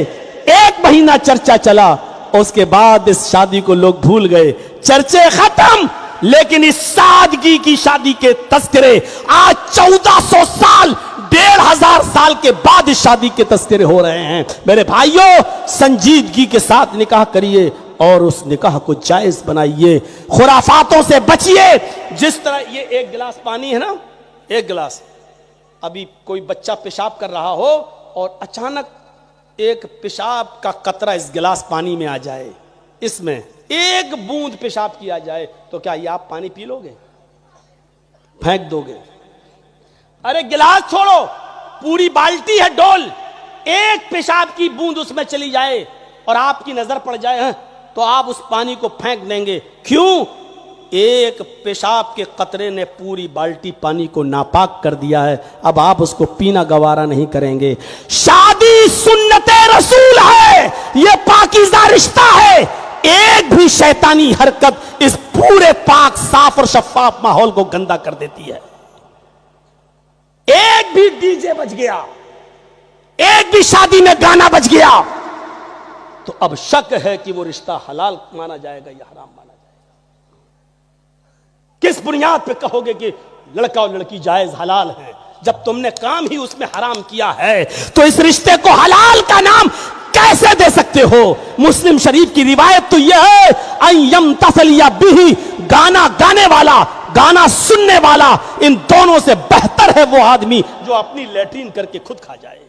1 महीना चर्चा चला, उसके बाद इस शादी को लोग भूल गए, चर्चे खत्म। लेकिन इस सादगी की शादी के तस्करे आज 1400 साल, 1500 साल के बाद इस शादी के तस्करे हो रहे हैं। मेरे भाइयों, संजीदगी के साथ निकाह करिए और उस निकाह को जायज बनाइए, खुराफातों से बचिए। जिस तरह ये 1 गिलास पानी है ना, 1 गिलास, अभी कोई बच्चा पेशाब कर रहा हो और अचानक एक पेशाब का कतरा इस गिलास पानी में आ जाए, इसमें 1 बूंद पेशाब किया जाए, तो क्या ये आप पानी पी लोगे? फेंक दोगे? अरे गिलास छोड़ो, पूरी बाल्टी है डोल, 1 पेशाब की बूंद उसमें चली जाए और आपकी नजर पड़ जाए तो आप उस पानी को फेंक देंगे। क्यों? 1 पेशाब के कतरे ने पूरी बाल्टी पानी को नापाक कर दिया है। अब आप उसको पीना गवारा नहीं करेंगे। शादी सुन्नते रसूल है, यह पाकीज़ा रिश्ता है। एक भी शैतानी हरकत इस पूरे पाक साफ और शफाफ माहौल को गंदा कर देती है। एक भी डीजे बज गया, एक भी शादी में गाना बज गया, तो अब शक है कि वो रिश्ता हलाल माना जाएगा या हराम माना जाएगा। किस बुनियाद पे कहोगे कि लड़का और लड़की जायज हलाल है, जब तुमने काम ही उसमें हराम किया है तो इस रिश्ते को हलाल का नाम कैसे दे सकते हो? मुस्लिम शरीफ की रिवायत तो यह है, अय्यम तसलिया बिही, गाना गाने वाला, गाना सुनने वाला, इन दोनों से बेहतर है वो आदमी जो अपनी लैट्रीन करके खुद खा जाए।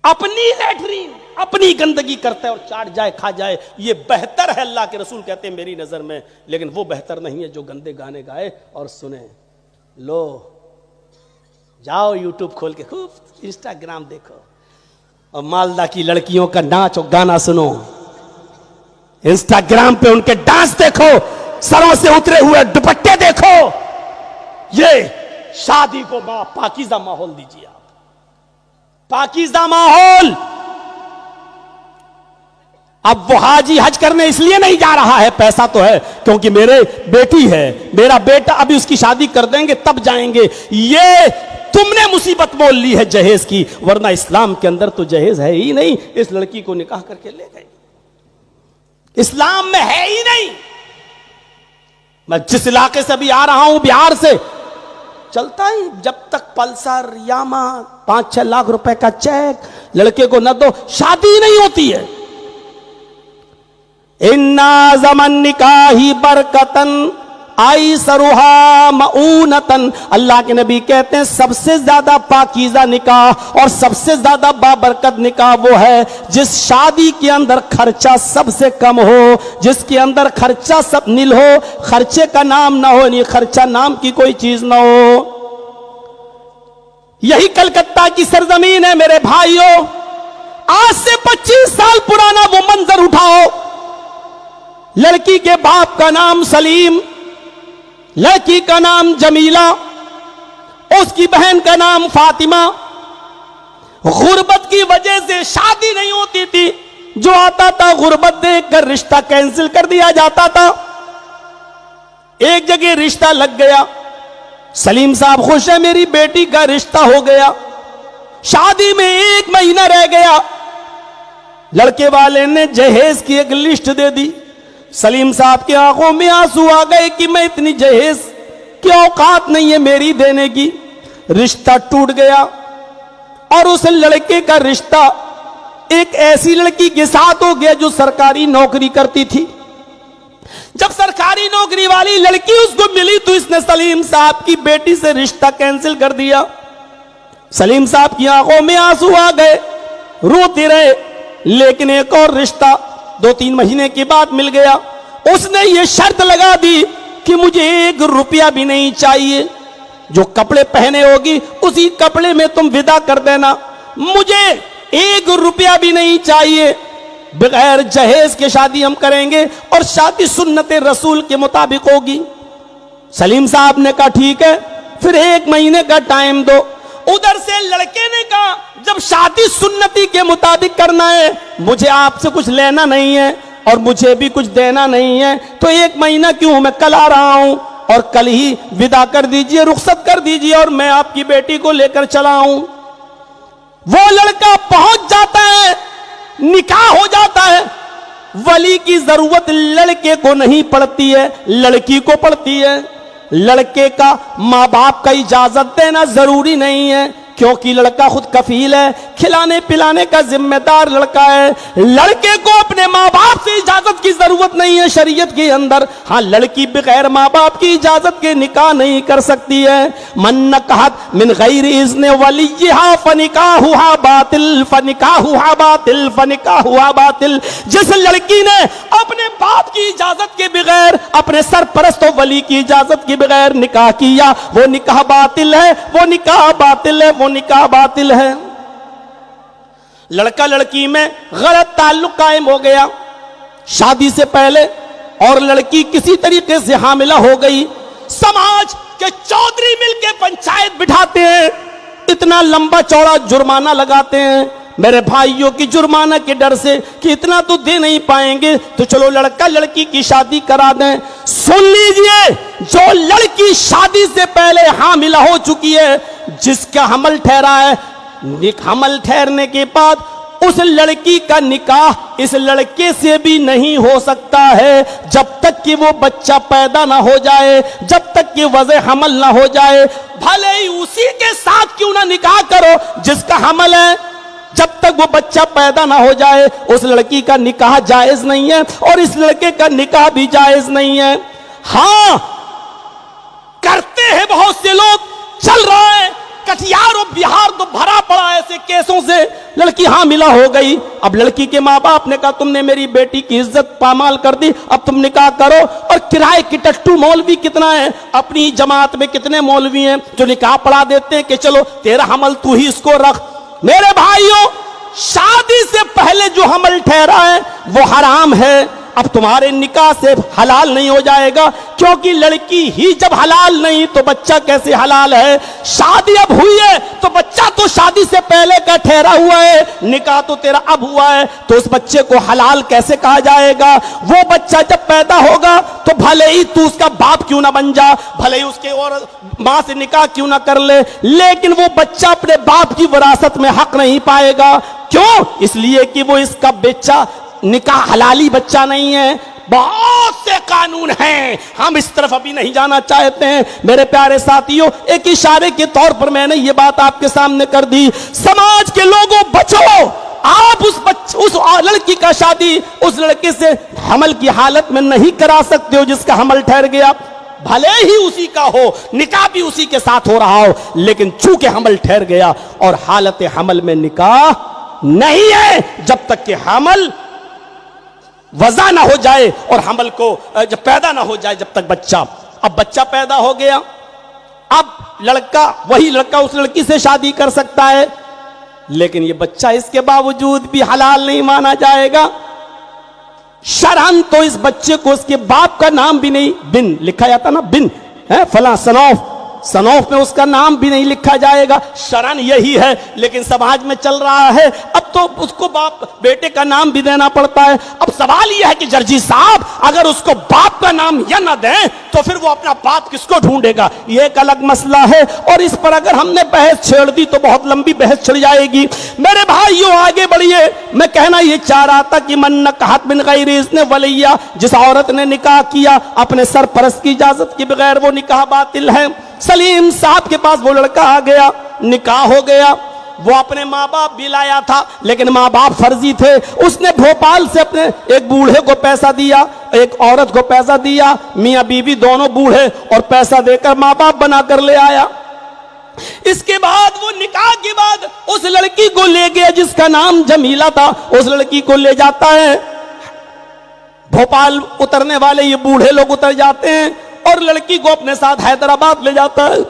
अपनी लैट्रीन, अपनी गंदगी करता है और चाट जाए, खा जाए, ये बेहतर है। अल्लाह के रसूल कहते हैं मेरी नजर में, लेकिन वो बेहतर नहीं है जो गंदे गाने गाए और सुने। लो जाओ यूट्यूब खोल के खूब इंस्टाग्राम देखो और मालदा की लड़कियों का नाच और गाना सुनो, इंस्टाग्राम पे उनके डांस देखो, सरों से उतरे हुए दुपट्टे देखो। ये शादी को पाकीज़ा माहौल दीजिए आप, पाकीज़ा माहौल। अब वो हाजी हज करने इसलिए नहीं जा रहा है, पैसा तो है, क्योंकि मेरे बेटी है, मेरा बेटा, अभी उसकी शादी कर देंगे तब जाएंगे। ये तुमने मुसीबत मोल ली है जहेज की, वरना इस्लाम के अंदर तो जहेज है ही नहीं। इस लड़की को निकाह करके ले गए, इस्लाम में है ही नहीं। मैं जिस इलाके से अभी आ रहा हूं, बिहार से, चलता ही जब तक पल्सर यामा 5-6 लाख रुपए का चेक लड़के को न दो, शादी नहीं होती है। इन्ना ज़मन निकाही बरकतन आई सरुहा मऊनतन, अल्लाह के नबी कहते हैं सबसे ज्यादा पाकीज़ा निकाह और सबसे ज्यादा बाबरकत निकाह वो है जिस शादी के अंदर खर्चा सबसे कम हो, जिसके अंदर खर्चा सब नील हो, खर्चे का नाम ना हो, नहीं खर्चा नाम की कोई चीज ना हो। यही कलकत्ता की सरजमीन है मेरे भाइयों। आज से 25 साल पुराना वो मंजर उठाओ, लड़की के बाप का नाम सलीम, लड़की का नाम जमीला, उसकी बहन का नाम फातिमा। गुर्बत की वजह से शादी नहीं होती थी, जो आता था गुर्बत देखकर रिश्ता कैंसिल कर दिया जाता था। एक जगह रिश्ता लग गया, सलीम साहब खुश है, मेरी बेटी का रिश्ता हो गया। शादी में 1 महीना रह गया, लड़के वाले ने जहेज की एक लिस्ट दे दी। सलीम साहब की आंखों में आंसू आ गए कि मैं इतनी जहेज की औकात नहीं है मेरी देने की। रिश्ता टूट गया और उस लड़के का रिश्ता एक ऐसी लड़की के साथ हो गया जो सरकारी नौकरी करती थी। जब सरकारी नौकरी वाली लड़की उसको मिली तो इसने सलीम साहब की बेटी से रिश्ता कैंसिल कर दिया। सलीम साहब की आंखों में आंसू आ गए, रोते रहे, लेकिन एक और रिश्ता 2-3 महीने के बाद मिल गया। उसने ये शर्त लगा दी कि मुझे 1 रुपया भी नहीं चाहिए, जो कपड़े पहने होगी उसी कपड़े में तुम विदा कर देना, मुझे 1 रुपया भी नहीं चाहिए, बगैर जहेज के शादी हम करेंगे और शादी सुन्नते रसूल के मुताबिक होगी। सलीम साहब ने कहा ठीक है, फिर 1 महीने का टाइम दो। उधर से लड़के ने कहा जब शादी सुन्नती के मुताबिक करना है, मुझे आपसे कुछ लेना नहीं है और मुझे भी कुछ देना नहीं है, तो 1 महीना क्यों, मैं कल आ रहा हूं और कल ही विदा कर दीजिए, रुखसत कर दीजिए और मैं आपकी बेटी को लेकर चला हूं। वो लड़का पहुंच जाता है, निकाह हो जाता है। वली की जरूरत लड़के को नहीं पड़ती है, लड़की को पड़ती है। लड़के का माँ बाप का इजाजत देना जरूरी नहीं है, क्योंकि लड़का खुद कफील है, खिलाने पिलाने का जिम्मेदार लड़का है। लड़के को अपने माँ बाप से इजाजत की जरूरत नहीं है शरीयत के अंदर। हाँ, लड़की बगैर माँ बाप की इजाजत के निकाह नहीं कर सकती है। मन नकाहत मिन गैर इज़्न वलिय्हा फनिकाहुहा बातिल, फनिकाहुहा बातिल, फनिकाहुहा बातिल। जिस लड़की ने अपने बाप की इजाजत के बगैर, अपने सरपरस्त वली की इजाजत के बगैर निकाह किया, वो निकाह बातिल है, वो निकाह बातिल है, वो निकाह बातिल है। लड़का लड़की में गलत ताल्लुक कायम हो गया शादी से पहले और लड़की किसी तरीके से हामिला हो गई। समाज के चौधरी मिलकर पंचायत बिठाते हैं, इतना लंबा चौड़ा जुर्माना लगाते हैं मेरे भाइयों की, जुर्माना के डर से कि इतना तो दे नहीं पाएंगे तो चलो लड़का लड़की की शादी करा दें। सुन लीजिए, जो लड़की शादी से पहले हामिला हो चुकी है, जिसका हमल ठहरा है, हमल ठहरने के बाद उस लड़की का निकाह इस लड़के से भी नहीं हो सकता है जब तक कि वो बच्चा पैदा ना हो जाए, जब तक कि वज़े हमल ना हो जाए। भले ही उसी के साथ क्यों ना निकाह करो जिसका हमल है, जब तक वो बच्चा पैदा ना हो जाए उस लड़की का निकाह जायज नहीं है और इस लड़के का निकाह भी जायज नहीं है। हां, करते हैं बहुत से लोग, चल रहा है कटिहार और बिहार तो भरा पड़ा ऐसे केसों से। लड़की हां मिला हो गई, अब लड़की के माँ बाप ने कहा तुमने मेरी बेटी की इज्जत पामाल कर दी, अब तुम निकाह करो। और किराए की टट्टू मौलवी कितना है, अपनी जमात में कितने मौलवी हैं जो निकाह पढ़ा देते हैं कि चलो तेरा हमल तू ही इसको रख। मेरे भाइयों, शादी से पहले जो हमल ठहरा है वो हराम है। अब तुम्हारे निकाह से हलाल नहीं हो जाएगा, क्योंकि लड़की ही जब हलाल नहीं तो बच्चा कैसे हलाल है। शादी अब हुई है तो बच्चा तो शादी से पहले का ठहरा हुआ है, निकाह तो तेरा अब हुआ है, तो उस बच्चे को हलाल कैसे कहा जाएगा। वो बच्चा जब पैदा होगा तो भले ही तू उसका बाप क्यों ना बन जा, भले ही उसके और मां से निकाह क्यों ना कर ले, लेकिन वो बच्चा अपने बाप की विरासत में हक नहीं पाएगा। क्यों? इसलिए कि वो इसका बच्चा निकाह हलाली बच्चा नहीं है। बहुत से कानून हैं, हम इस तरफ अभी नहीं जाना चाहते हैं। मेरे प्यारे साथियों, एक इशारे के तौर पर मैंने ये बात आपके सामने कर दी। समाज के लोगों बचो, आप उस लड़की का शादी उस लड़के से हमल की हालत में नहीं करा सकते हो जिसका हमल ठहर गया। भले ही उसी का हो, निकाह भी उसी के साथ हो रहा हो, लेकिन चूंकि हमल ठहर गया और हालत हमल में निकाह नहीं है जब तक कि हमल वज़ा ना हो जाए और हमल को जब पैदा ना हो जाए, जब तक बच्चा। अब बच्चा पैदा हो गया, अब लड़का, वही लड़का उस लड़की से शादी कर सकता है, लेकिन ये बच्चा इसके बावजूद भी हलाल नहीं माना जाएगा। शरअन तो इस बच्चे को उसके बाप का नाम भी नहीं, बिन लिखा जाता ना, बिन है फला सनौफ, सनौफ में उसका नाम भी नहीं लिखा जाएगा। शरअन यही है, लेकिन समाज में चल रहा है अब तो उसको बाप बेटे का नाम भी देना पड़ता है। अब सवाल यह है कि जर्जी साहब, अगर उसको बाप का नाम या ना दें तो फिर वो अपना बाप किसको ढूंढेगा, ये एक अलग मसला है। और इस पर अगर हमने बहस छेड़ दी तो बहुत लंबी बहस छिड़ जाएगी। मेरे भाइयों, आगे बढ़िए। मैं कहना ये चाह रहा था कि मन नकाहत बिन गैरि इज़्न वलिया, जिस औरत ने निकाह किया अपने सरपरस्त की इजाजत के बगैर, वो निकाह बातिल है। सलीम साहब के पास वो लड़का आ गया, निकाह हो गया, वो अपने माँ बाप भी लाया था, लेकिन माँ बाप फर्जी थे। उसने भोपाल से अपने एक बूढ़े को पैसा दिया, एक औरत को पैसा दिया, मियाँ बीवी दोनों बूढ़े, और पैसा देकर माँ बाप बनाकर ले आया। इसके बाद वो निकाह के बाद उस लड़की को ले गया जिसका नाम जमीला था, उस लड़की को ले जाता है। भोपाल उतरने वाले ये बूढ़े लोग उतर जाते हैं और लड़की को अपने साथ हैदराबाद ले जाता है।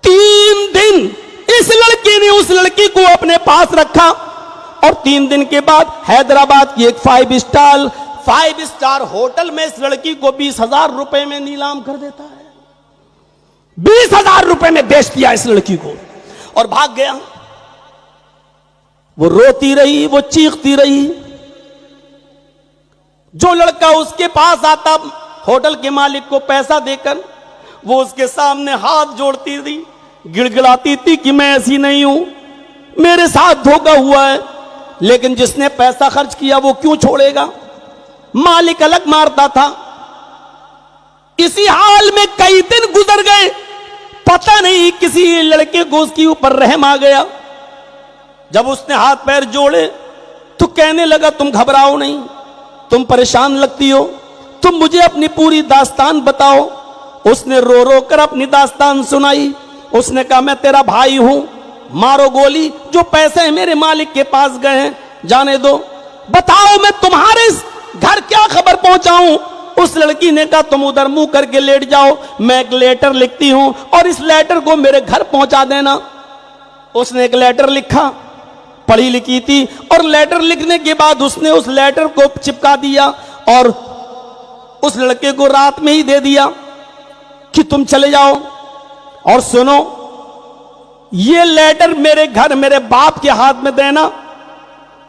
3 दिन इस लड़की ने उस लड़की को अपने पास रखा और 3 दिन के बाद हैदराबाद की एक 5 स्टार होटल में इस लड़की को 20,000 रुपए में नीलाम कर देता है। 20,000 रुपए में बेच दिया इस लड़की को और भाग गया। वो रोती रही, वो चीखती रही। जो लड़का उसके पास आता होटल के मालिक को पैसा देकर, वो उसके सामने हाथ जोड़ती थी, गिड़गिड़ाती थी कि मैं ऐसी नहीं हूं, मेरे साथ धोखा हुआ है। लेकिन जिसने पैसा खर्च किया वो क्यों छोड़ेगा। मालिक अलग मारता था। इसी हाल में कई दिन गुजर गए, पता नहीं किसी लड़के को उसके ऊपर रहम आ गया। जब उसने हाथ पैर जोड़े तो कहने लगा तुम घबराओ नहीं, तुम परेशान लगती हो, तुम मुझे अपनी पूरी दास्तान बताओ। उसने रो रो कर अपनी दास्तान सुनाई। उसने कहा मैं तेरा भाई हूं, मारो गोली, जो पैसे मेरे मालिक के पास गए हैं जाने दो, बताओ मैं तुम्हारे घर क्या खबर पहुंचाऊं। उस लड़की ने कहा तुम उधर मुंह करके लेट जाओ, मैं एक लेटर लिखती हूं और इस लेटर को मेरे घर पहुंचा देना। उसने एक लेटर लिखा, पढ़ी लिखी थी, और लेटर लिखने के बाद उसने उस लेटर को चिपका दिया और उस लड़के को रात में ही दे दिया कि तुम चले जाओ और सुनो, ये लेटर मेरे घर मेरे बाप के हाथ में देना,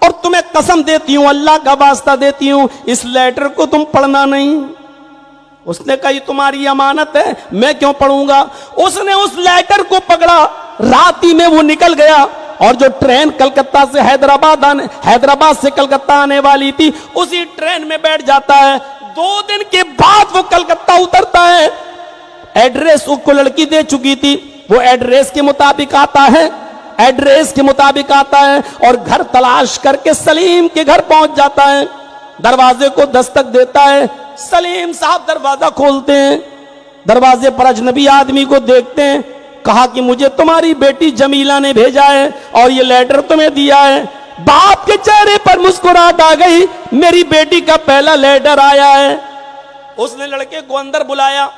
और तुम्हें कसम देती हूं, अल्लाह का वास्ता देती हूं, इस लेटर को तुम पढ़ना नहीं। उसने कहा ये तुम्हारी अमानत है, मैं क्यों पढ़ूंगा। उसने उस लेटर को पकड़ा, रात ही में वो निकल गया और जो ट्रेन कलकत्ता से हैदराबाद से कलकत्ता आने वाली थी, उसी ट्रेन में बैठ जाता है। 2 दिन के बाद वो कलकत्ता उतरता है। एड्रेस उसको लड़की दे चुकी थी, वो एड्रेस के मुताबिक आता है और घर तलाश करके सलीम के घर पहुंच जाता है। दरवाजे को दस्तक देता है, सलीम साहब दरवाजा खोलते हैं। दरवाजे पर अजनबी आदमी को देखते हैं। कहा कि मुझे तुम्हारी बेटी जमीला ने भेजा है और ये लेटर तुम्हें दिया है। बाप के चेहरे पर मुस्कुराहट आ गई, मेरी बेटी का पहला लेटर आया है। उसने लड़के को अंदर बुलाया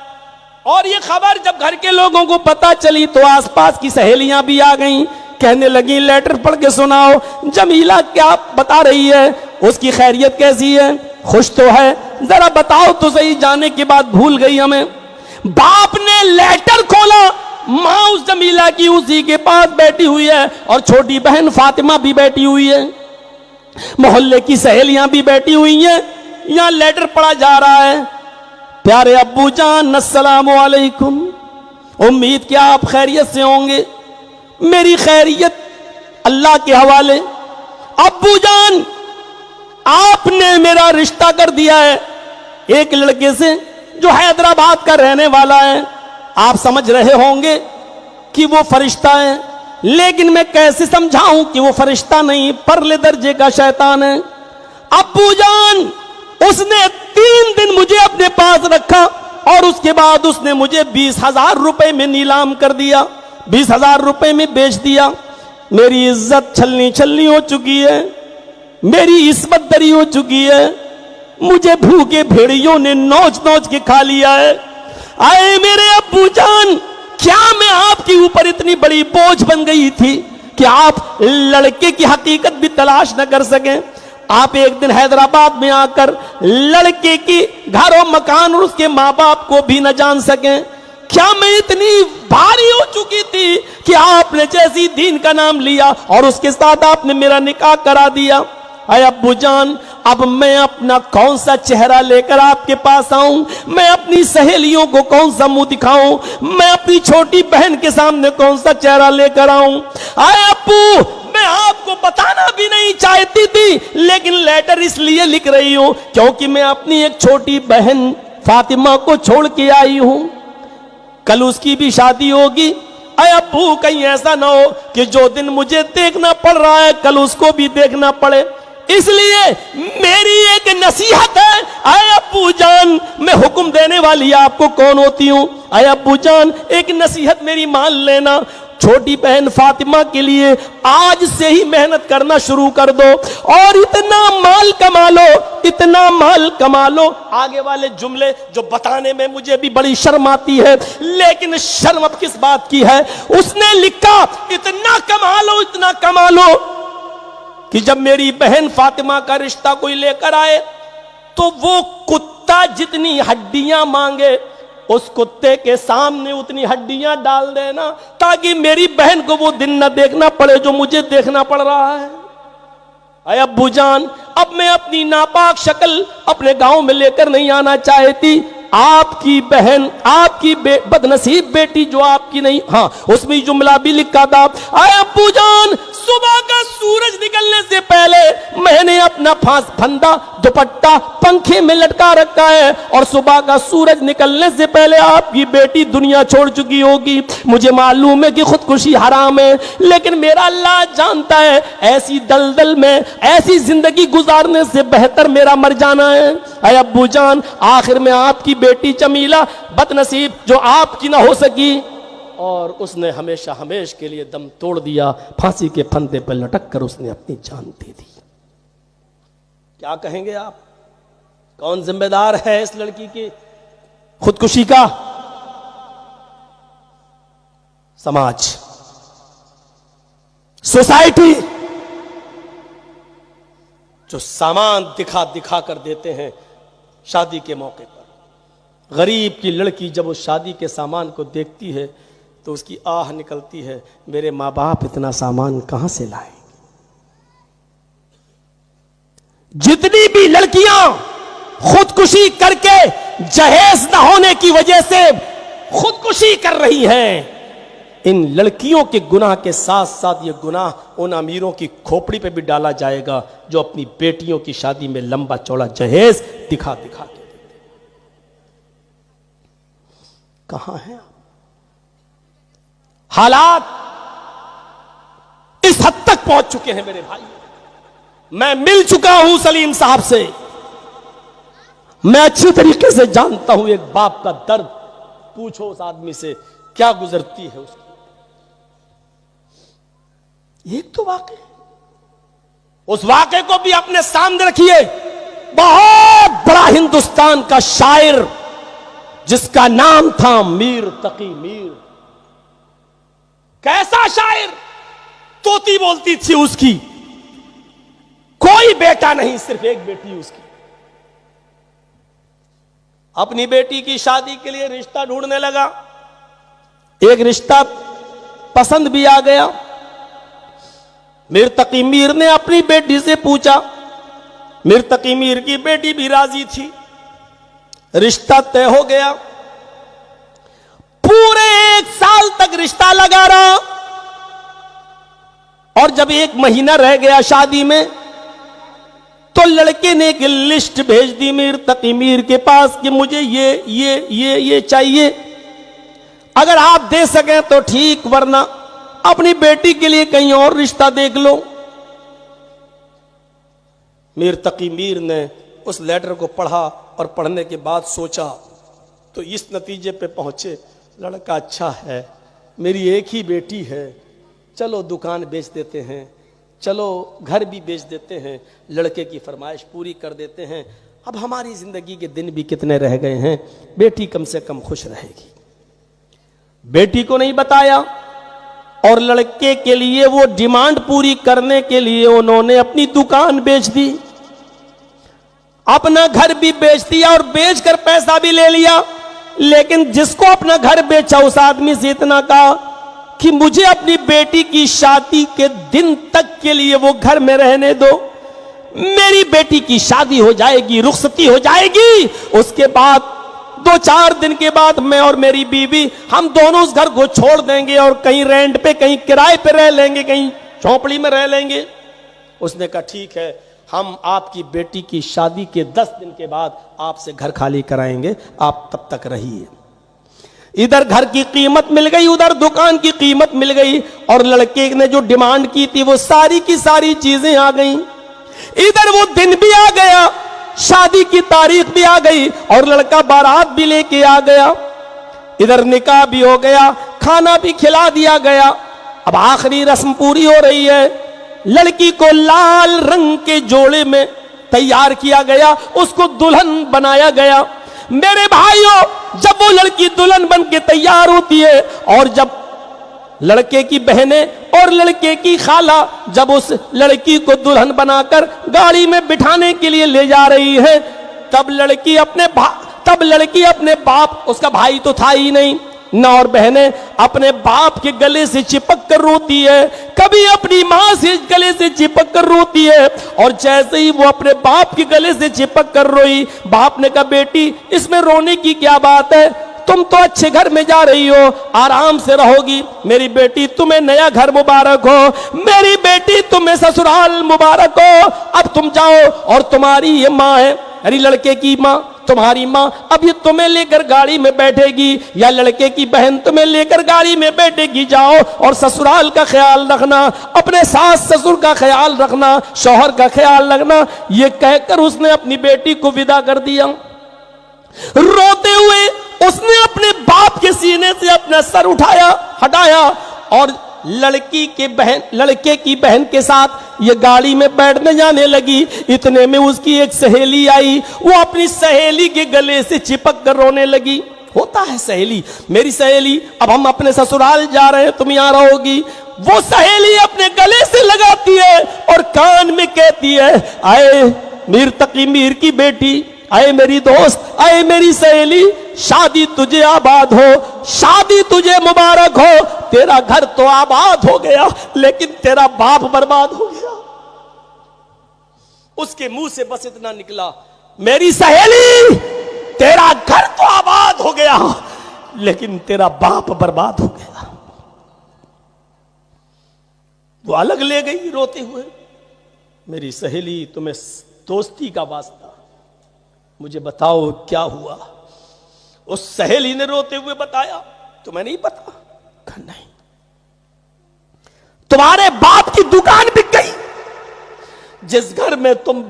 और ये खबर जब घर के लोगों को पता चली तो आसपास की सहेलियां भी आ गईं, कहने लगी लेटर पढ़ के सुनाओ, जमीला क्या बता रही है, उसकी खैरियत कैसी है, खुश तो है, जरा बताओ तो सही, जाने के बाद भूल गई हमें। बाप ने लेटर खोला, मां उस जमीला की उसी के पास बैठी हुई है और छोटी बहन फातिमा भी बैठी हुई है, मोहल्ले की सहेलियां भी बैठी हुई हैं। यहां लेटर पढ़ा जा रहा है, प्यारे अब्बू जान अस्सलामु अलैकुम, उम्मीद क्या आप खैरियत से होंगे, मेरी खैरियत अल्लाह के हवाले। अब्बू जान आपने मेरा रिश्ता कर दिया है एक लड़के से जो हैदराबाद का रहने वाला है। आप समझ रहे होंगे कि वो फरिश्ता है, लेकिन मैं कैसे समझाऊं कि वो फरिश्ता नहीं, परले दर्जे का शैतान है। अब्बू जान उसने 3 दिन मुझे अपने पास रखा और उसके बाद उसने मुझे 20,000 रुपए में नीलाम कर दिया, 20,000 रुपए में बेच दिया। मेरी इज्जत छलनी छलनी हो चुकी है, मेरी इस्मत दरी हो चुकी है, मुझे भूखे भेड़ियों ने नोच नोच के खा लिया है। आए मेरे अब्बू जान, क्या मैं आपके ऊपर इतनी बड़ी बोझ बन गई थी कि आप लड़के की हकीकत भी तलाश न कर सकें? आप एक दिन हैदराबाद में आकर लड़के की घर और मकान और उसके माँ बाप को भी न जान सकें? क्या मैं इतनी भारी हो चुकी थी कि आपने जैसी दीन का नाम लिया और उसके साथ आपने मेरा निकाह करा दिया? अरे अब्बू जान, अब मैं अपना कौन सा चेहरा लेकर आपके पास आऊं? मैं अपनी सहेलियों को कौन सा मुंह दिखाऊं? मैं अपनी छोटी बहन के सामने कौन सा चेहरा लेकर आऊं? अरे अब्बू, मैं आपको बताना भी नहीं चाहती थी, लेकिन लेटर इसलिए लिख रही हूं क्योंकि मैं अपनी एक छोटी बहन फातिमा को छोड़ के आई हूं। कल उसकी भी शादी होगी। अरे अब्बू, कहीं ऐसा ना हो कि जो दिन मुझे देखना पड़ रहा है कल उसको भी देखना पड़े, इसलिए मेरी एक नसीहत है। अरे अब्बू जान, मैं हुक्म देने वाली आपको कौन होती हूं? अरे अब्बू जान, एक नसीहत मेरी मान लेना, छोटी बहन फातिमा के लिए आज से ही मेहनत करना शुरू कर दो और इतना माल कमा लो, इतना माल कमा लो। आगे वाले जुमले जो बताने में मुझे भी बड़ी शर्म आती है, लेकिन शर्म अब किस बात की है। उसने लिखा, इतना कमा लो, इतना कमा लो कि जब मेरी बहन फातिमा का रिश्ता कोई लेकर आए तो वो कुत्ता जितनी हड्डियां मांगे उस कुत्ते के सामने उतनी हड्डियां डाल देना, ताकि मेरी बहन को वो दिन न देखना पड़े जो मुझे देखना पड़ रहा है। अरे अब्बू जान, अब मैं अपनी नापाक शक्ल अपने गांव में लेकर नहीं आना चाहती। आपकी बहन, आपकी बदनसीब बेटी जो आपकी नहीं, हाँ उसमें जुमला भी लिखा था, अरे अब्बू जान, सुबह का सूरज निकलने से पहले मैंने अपना फंदा दुपट्टा पंखे में लटका रखा है और सुबह का सूरज निकलने से पहले आपकी बेटी दुनिया छोड़ चुकी होगी। मुझे मालूम है कि खुदकुशी हराम है, लेकिन मेरा अल्लाह जानता है ऐसी दलदल में ऐसी जिंदगी गुजारने से बेहतर मेरा मर जाना है। अरे अब्बू जान, आखिर में आपकी बेटी जमीला बदनसीब जो आपकी ना हो सकी और उसने हमेशा हमेशा के लिए दम तोड़ दिया, फांसी के फंदे पर लटक कर उसने अपनी जान दे दी। क्या कहेंगे आप? कौन जिम्मेदार है इस लड़की की खुदकुशी का? समाज, सोसाइटी, जो सामान दिखा दिखा कर देते हैं शादी के मौके पर। गरीब की लड़की जब उस शादी के सामान को देखती है तो उसकी आह निकलती है, मेरे माँ बाप इतना सामान कहां से लाए। जितनी भी लड़कियां खुदकुशी करके जहेज न होने की वजह से खुदकुशी कर रही हैं, इन लड़कियों के गुनाह के साथ साथ ये गुनाह उन अमीरों की खोपड़ी पे भी डाला जाएगा जो अपनी बेटियों की शादी में लंबा चौड़ा जहेज दिखा दिखा के देते। कहां हैं आप? हालात इस हद तक पहुंच चुके हैं मेरे भाई। मैं मिल चुका हूं सलीम साहब से, मैं अच्छी तरीके से जानता हूं एक बाप का दर्द। पूछो उस आदमी से क्या गुजरती है उसकी। एक तो वाकई, उस वाकई को भी अपने सामने रखिए। बहुत बड़ा हिंदुस्तान का शायर जिसका नाम था मीर तकी मीर। कैसा शायर, तोती बोलती थी उसकी, कोई बेटा नहीं, सिर्फ एक बेटी उसकी। अपनी बेटी की शादी के लिए रिश्ता ढूंढने लगा, एक रिश्ता पसंद भी आ गया। मीर तकी मीर ने अपनी बेटी से पूछा, मीर तकी मीर की बेटी भी राजी थी, रिश्ता तय हो गया। पूरे 1 साल तक रिश्ता लगा रहा और जब 1 महीना रह गया शादी में तो लड़के ने एक लिस्ट भेज दी मीर तकी मीर के पास कि मुझे ये चाहिए, अगर आप दे सकें तो ठीक, वरना अपनी बेटी के लिए कहीं और रिश्ता देख लो। मीर तकी मीर ने उस लेटर को पढ़ा और पढ़ने के बाद सोचा तो इस नतीजे पे पहुंचे, लड़का अच्छा है, मेरी एक ही बेटी है, चलो दुकान बेच देते हैं, चलो घर भी बेच देते हैं, लड़के की फरमाइश पूरी कर देते हैं। अब हमारी जिंदगी के दिन भी कितने रह गए हैं, बेटी कम से कम खुश रहेगी। बेटी को नहीं बताया और लड़के के लिए वो डिमांड पूरी करने के लिए उन्होंने अपनी दुकान बेच दी, अपना घर भी बेच दिया और बेचकर पैसा भी ले लिया। लेकिन जिसको अपना घर बेचा उस आदमी से इतना कहा कि मुझे अपनी बेटी की शादी के दिन तक के लिए वो घर में रहने दो, मेरी बेटी की शादी हो जाएगी, रुखसती हो जाएगी, उसके बाद 2-4 दिन के बाद मैं और मेरी बीवी हम दोनों उस घर को छोड़ देंगे और कहीं रेंट पे, कहीं किराए पे रह लेंगे, कहीं झोंपड़ी में रह लेंगे। उसने कहा ठीक है, हम आपकी बेटी की शादी के 10 दिन के बाद आपसे घर खाली कराएंगे, आप तब तक रहिए। इधर घर की कीमत मिल गई, उधर दुकान की कीमत मिल गई और लड़के ने जो डिमांड की थी वो सारी की सारी चीजें आ गई। इधर वो दिन भी आ गया, शादी की तारीख भी आ गई और लड़का बारात भी लेके आ गया। इधर निकाह भी हो गया, खाना भी खिला दिया गया। अब आखिरी रस्म पूरी हो रही है, लड़की को लाल रंग के जोड़े में तैयार किया गया, उसको दुल्हन बनाया गया। मेरे भाइयों, जब वो लड़की दुल्हन बन के तैयार होती है और जब लड़के की बहनें और लड़के की खाला जब उस लड़की को दुल्हन बनाकर गाड़ी में बिठाने के लिए ले जा रही है, तब लड़की अपने बाप, उसका भाई तो था ही नहीं ना, और बहनें अपने बाप के गले से चिपक कर रोती है, कभी अपनी मां से गले से चिपक कर रोती है। और जैसे ही वो अपने बाप के गले से चिपक कर रोई, बाप ने कहा बेटी इसमें रोने की क्या बात है, तुम तो अच्छे घर में जा रही हो, आराम से रहोगी, मेरी बेटी तुम्हें नया घर मुबारक हो, मेरी बेटी तुम्हें ससुराल मुबारक हो, अब तुम जाओ और तुम्हारी ये माँ है, अरे लड़के की माँ, तुम्हारी माँ अब ये तुम्हें लेकर गाड़ी में बैठेगी या लड़के की बहन तुम्हें लेकर गाड़ी में बैठेगी, जाओ और ससुराल का ख्याल रखना, अपने सास ससुर का ख्याल रखना, शौहर का ख्याल रखना। ये कहकर उसने अपनी बेटी को विदा कर दिया। रोते हुए उसने अपने बाप के सीने से अपना सर हटाया और लड़के की बहन के साथ ये गाड़ी में बैठने जाने लगी। इतने में उसकी एक सहेली आई, वो अपनी सहेली के गले से चिपक कर रोने लगी। होता है सहेली, मेरी सहेली, अब हम अपने ससुराल जा रहे हैं, तुम यहाँ रहोगी। वो सहेली अपने गले से लगाती है और कान में कहती है, आए मीर तकी मीर की बेटी, आए मेरी दोस्त, आए मेरी सहेली, शादी तुझे आबाद हो, शादी तुझे मुबारक हो, तेरा घर तो आबाद हो गया लेकिन तेरा बाप बर्बाद हो गया। उसके मुंह से बस इतना निकला, मेरी सहेली तेरा घर तो आबाद हो गया लेकिन तेरा बाप बर्बाद हो गया। वो अलग ले गई रोते हुए। मेरी सहेली, तुम्हें दोस्ती का वास्ता, मुझे बताओ क्या हुआ। उस सहेली ने रोते हुए बताया, तुम्हें नहीं पता? कहा नहीं, तुम्हारे बाप की दुकान बिक गई। जिस घर में तुम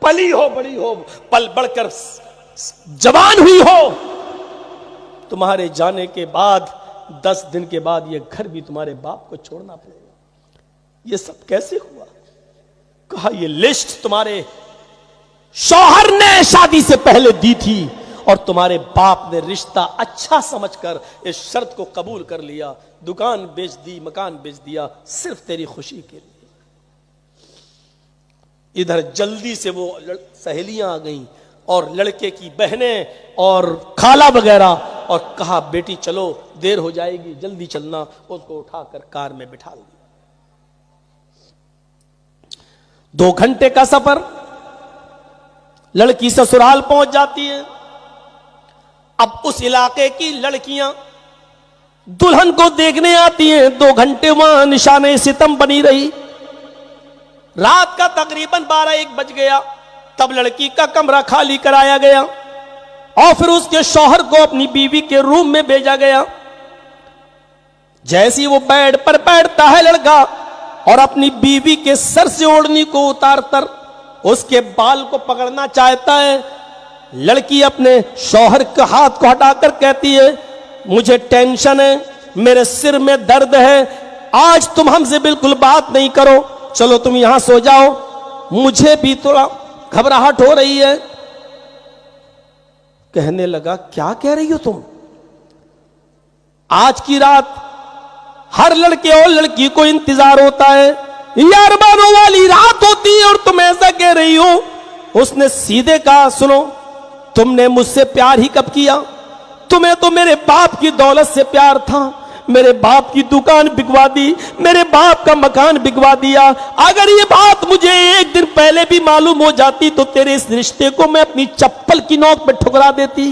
पली हो, बड़ी हो, पल बढ़कर जवान हुई हो, तुम्हारे जाने के बाद 10 दिन के बाद यह घर भी तुम्हारे बाप को छोड़ना पड़ेगा। यह सब कैसे हुआ? कहा यह लिस्ट तुम्हारे शौहर ने शादी से पहले दी थी और तुम्हारे बाप ने रिश्ता अच्छा समझकर इस शर्त को कबूल कर लिया, दुकान बेच दी, मकान बेच दिया, सिर्फ तेरी खुशी के लिए। इधर जल्दी से वो सहेलियां आ गईं और लड़के की बहनें और खाला वगैरह, और कहा बेटी चलो, देर हो जाएगी, जल्दी चलना। उसको उठाकर कार में बिठा लिया। 2 घंटे का सफर, लड़की ससुराल पहुंच जाती है। अब उस इलाके की लड़कियां दुल्हन को देखने आती हैं। 2 घंटे वहां निशाने सितम बनी रही। रात का तकरीबन 12-1 बज गया। तब लड़की का कमरा खाली कराया गया और फिर उसके शौहर को अपनी बीवी के रूम में भेजा गया। जैसे ही वो बेड पर बैठता है लड़का और अपनी बीवी के सर से ओढ़नी को उतारकर उसके बाल को पकड़ना चाहता है, लड़की अपने शौहर के हाथ को हटाकर कहती है, मुझे टेंशन है, मेरे सिर में दर्द है, आज तुम हमसे बिल्कुल बात नहीं करो, चलो तुम यहां सो जाओ, मुझे भी थोड़ा घबराहट हो रही है। कहने लगा, क्या कह रही हो तुम? आज की रात हर लड़के और लड़की को इंतजार होता है, यारबानों वाली रात होती है और तुम ऐसा कह रही हो। उसने सीधे कहा, सुनो, तुमने मुझसे प्यार ही कब किया? तुम्हें तो मेरे बाप की दौलत से प्यार था, मेरे बाप की दुकान बिकवा दी, मेरे बाप का मकान बिकवा दिया। अगर ये बात मुझे 1 दिन पहले भी मालूम हो जाती तो तेरे इस रिश्ते को मैं अपनी चप्पल की नोक पे ठुकरा देती।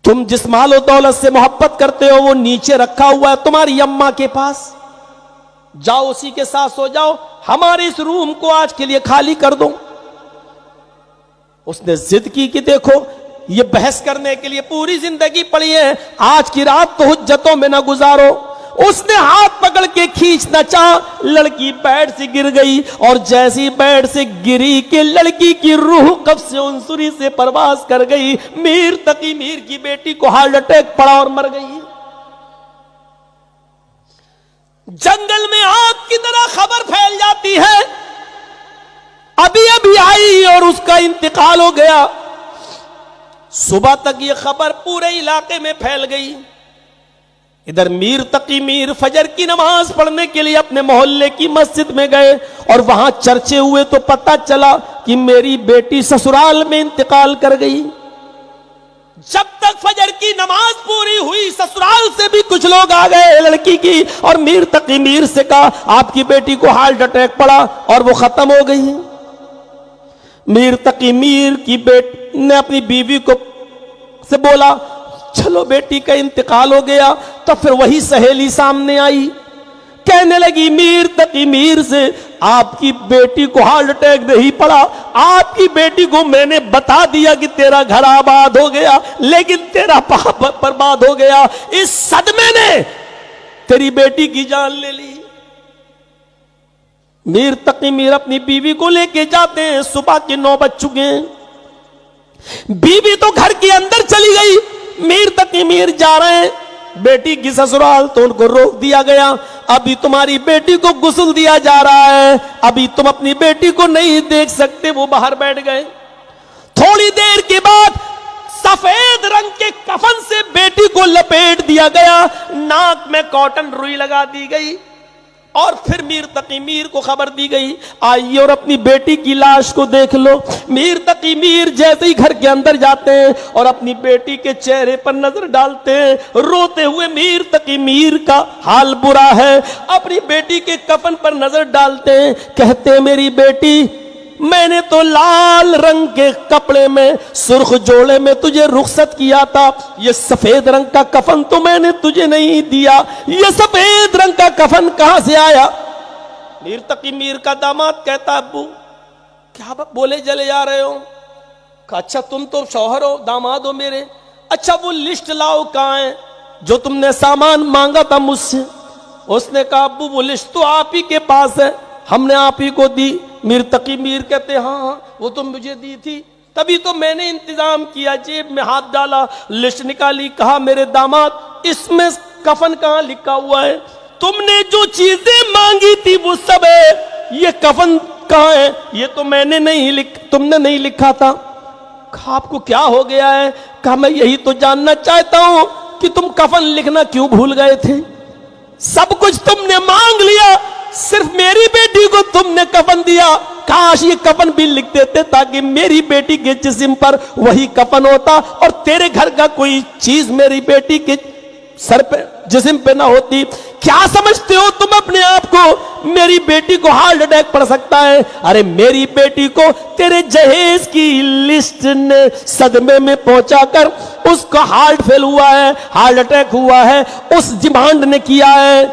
तुम जिस मालो दौलत से मोहब्बत करते हो वो नीचे रखा हुआ है तुम्हारी अम्मा के पास, जाओ उसी के साथ सो जाओ, हमारे इस रूम को आज के लिए खाली कर दो। उसने जिद की कि देखो, ये बहस करने के लिए पूरी जिंदगी पड़ी है, आज की रात तो हुज्जतों में ना गुजारो। उसने हाथ पकड़ के खींचना चाहा, लड़की बेड से गिर गई और जैसी बेड से गिरी कि लड़की की रूह कब से उनसुरी से परवास कर गई। मीर तकी मीर की बेटी को हार्ट अटैक पड़ा और मर गई। जंगल में आग की तरह खबर फैल जाती है, अभी अभी आई और उसका इंतकाल हो गया। सुबह तक यह खबर पूरे इलाके में फैल गई। इधर मीर तकी मीर फजर की नमाज पढ़ने के लिए अपने मोहल्ले की मस्जिद में गए और वहां चर्चे हुए तो पता चला कि मेरी बेटी ससुराल में इंतकाल कर गई। जब तक फजर की नमाज पूरी हुई, ससुराल से भी कुछ लोग आ गए लड़की की और मीर तकी मीर से कहा, आपकी बेटी को हार्ट अटैक पड़ा और वो खत्म हो गई। मीर तकी मीर की बेटी ने अपनी बीवी को से बोला, चलो बेटी का इंतकाल हो गया। तो फिर वही सहेली सामने आई, कहने लगी मीर तकी मीर से, आपकी बेटी को हार्ट अटैक नहीं पड़ा, आपकी बेटी को मैंने बता दिया कि तेरा घर आबाद हो गया, लेकिन तेरा पाप बर्बाद हो गया। इस सदमे ने तेरी बेटी की जान ले ली। मीर तकी मीर अपनी बीवी को लेके जाते हैं। सुबह के 9 बज चुके हैं। बीवी तो घर के अंदर चली गई, मीर तकी मीर जा रहे हैं बेटी की ससुराल, तो उनको रोक दिया गया। अभी तुम्हारी बेटी को गुस्ल दिया जा रहा है, अभी तुम अपनी बेटी को नहीं देख सकते। वो बाहर बैठ गए। थोड़ी देर के बाद सफेद रंग के कफन से बेटी को लपेट दिया गया, नाक में कॉटन रुई लगा दी गई और फिर मीर तकी मीर को खबर दी गई, आइए और अपनी बेटी की लाश को देख लो। मीर तकी मीर जैसे ही घर के अंदर जाते हैं और अपनी बेटी के चेहरे पर नजर डालते हैं, रोते हुए मीर तकी मीर का हाल बुरा है। अपनी बेटी के कफन पर नजर डालते हैं, कहते हैं मेरी बेटी मैंने तो लाल रंग के कपड़े में सुर्ख जोड़े में तुझे रुखसत किया था, ये सफेद रंग का कफन तो मैंने तुझे नहीं दिया, ये सफेद रंग का कफन कहां से आया? मीर तकी मीर का दामाद कहता, अब्बू क्या बोले जले जा रहे हो? अच्छा तुम तो शौहर हो, दामाद हो मेरे, अच्छा वो लिस्ट लाओ कहां है जो तुमने सामान मांगा था मुझसे? उसने कहा, अब्बू वो लिस्ट तो आप ही के पास है, हमने आप ही को दी। मीर तकी मीर कहते, हाँ हाँ वो तो मुझे दी थी, तभी तो मैंने इंतजाम किया। जेब में हाथ डाला, लिस्ट निकाली, कहा मेरे दामाद इसमें कफन कहां लिखा हुआ है? तुमने जो चीजें मांगी थी वो सब है, ये कफन कहां है? ये तो मैंने नहीं तुमने नहीं लिखा था। कहा आपको क्या हो गया है? कहा मैं यही तो जानना चाहता हूं कि तुम कफन लिखना क्यों भूल गए थे? सब कुछ तुमने मांग लिया, सिर्फ मेरी बेटी को तुमने कफन दिया। काश ये कफन भी लिख देते ताकि मेरी बेटी के जिस्म पर वही कफन होता और तेरे घर का कोई चीज मेरी बेटी के सर पे जिस्म पे ना होती। क्या समझते हो तुम अपने आप को? मेरी बेटी को हार्ट अटैक पड़ सकता है। अरे मेरी बेटी को तेरे जहेज की लिस्ट ने सदमे में पहुंचाकर उसका हार्ट फेल हुआ है, हार्ट अटैक हुआ है, उस डिमांड ने किया है।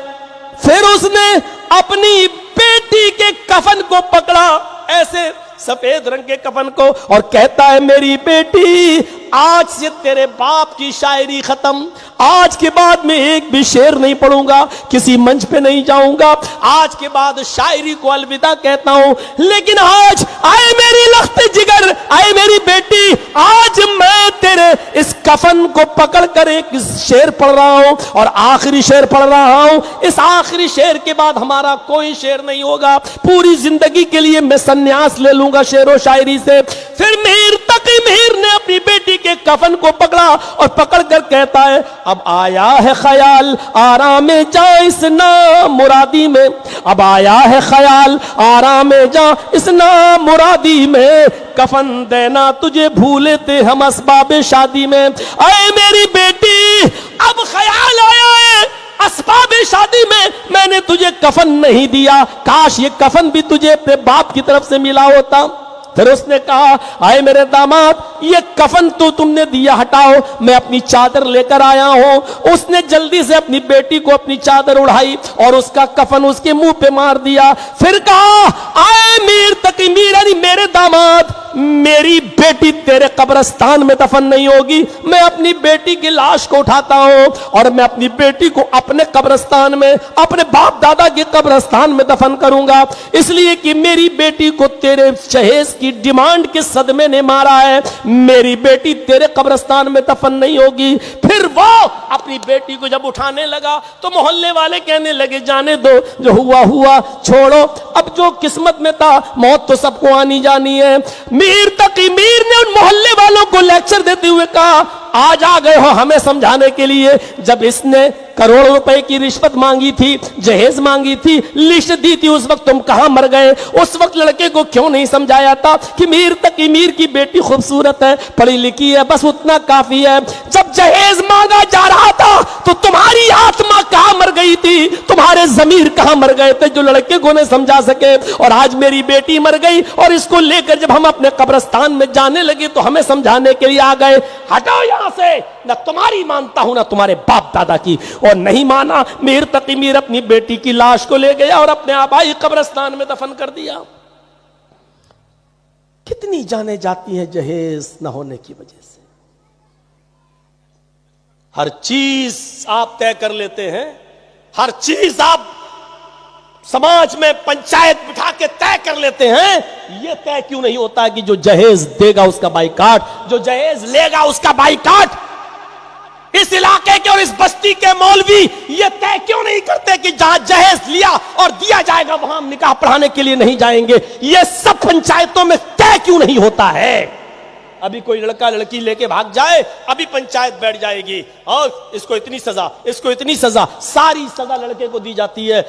फिर उसने अपनी बेटी के कफन को पकड़ा, ऐसे सफेद रंग के कफन को, और कहता है मेरी बेटी आज से तेरे बाप की शायरी खत्म, आज के बाद मैं एक भी शेर नहीं पढ़ूंगा, किसी मंच पे नहीं जाऊंगा, आज के बाद शायरी को अलविदा कहता हूं। लेकिन आज आए मेरी लख्त जिगर, आए मेरी बेटी, आज मैं तेरे इस कफन को पकड़ कर एक शेर पढ़ रहा हूं और आखिरी शेर पढ़ रहा हूं। इस आखिरी शेर के बाद हमारा कोई शेर नहीं होगा, पूरी जिंदगी के लिए मैं संन्यास ले लूंगा शेरो शायरी से। फिर मीर तकी मीर ने अपनी बेटी के कफन को पकड़ा और पकड़कर कहता है अब आया है ख्याल आराम जा इस ना मुरादी में, अब आया है ख्याल आराम जा इस ना मुरादी में, कफन देना तुझे भूले थे हम असबाब शादी में। आए मेरी बेटी अब ख्याल आया है असबाब शादी में, मैंने तुझे कफन नहीं दिया, काश ये कफन भी तुझे अपने बाप की तरफ से मिला होता। फिर उसने कहा आए मेरे दामाद ये कफन तो तुमने दिया हटाओ, मैं अपनी चादर लेकर आया हूं। उसने जल्दी से अपनी बेटी को अपनी चादर उड़ाई और उसका कफन उसके मुंह पे मार दिया। फिर कहा आए मीर तकी मीर यानी मेरे दामाद, मेरी बेटी तेरे कब्रिस्तान में दफन नहीं होगी, मैं अपनी बेटी की लाश को उठाता हूं और मैं अपनी बेटी को अपने कब्रिस्तान में, अपने बाप दादा के कब्रिस्तान में दफन करूंगा, इसलिए कि मेरी बेटी को तेरे जहेज की डिमांड के सदमे ने मारा है, मेरी बेटी तेरे कब्रिस्तान में दफन नहीं होगी। फिर वो अपनी बेटी को जब उठाने लगा तो मोहल्ले वाले कहने लगे जाने दो, जो हुआ हुआ छोड़ो, अब जो किस्मत में था मौत तो सबको आनी जानी है। मीर तकी मीर ने उन मोहल्ले वालों को लेक्चर देते हुए कहा आज आ गए हो हमें समझाने के लिए, जब इसने करोड़ों रुपए की रिश्वत मांगी थी, जहेज मांगी थी, लिस्ट दी थी, उस वक्त तुम कहां मर गए? उस वक्त लड़के को क्यों नहीं समझाया था कि मीर तकी मीर की बेटी खूबसूरत है, पढ़ी लिखी है, बस उतना काफी है। जब जहेज मांगा जा रहा था तो तुम्हारी आत्मा कहां मर गई थी, तुम्हारे जमीर कहां मर गए थे जो लड़के को नहीं समझा सके? और आज मेरी बेटी मर गई और इसको लेकर जब हम अपने कब्रिस्तान में जाने लगे तो हमें समझाने के लिए आ गए। हटाओ यहां से, न तुम्हारी मानता हूं ना तुम्हारे बाप दादा की। और नहीं माना, मीर तकी मीर अपनी बेटी की लाश को ले गया और अपने आबाई कब्रिस्तान में दफन कर दिया। कितनी जाने जाती हैं जहेज न होने की वजह से। हर चीज आप तय कर लेते हैं, हर चीज आप समाज में पंचायत बिठा के तय कर लेते हैं, यह तय क्यों नहीं होता कि जो जहेज देगा उसका बाइकाट, जो जहेज लेगा उसका बाइकाट? इस इलाके के और इस बस्ती के मौलवी ये तय क्यों नहीं करते कि जहां जहेज लिया और दिया जाएगा वहां हम निकाह पढ़ाने के लिए नहीं जाएंगे? ये सब पंचायतों में तय क्यों नहीं होता है? अभी कोई लड़का लड़की लेके भाग जाए, अभी पंचायत बैठ जाएगी और इसको इतनी सजा, इसको इतनी सजा, सारी सजा लड़के को दी जाती है।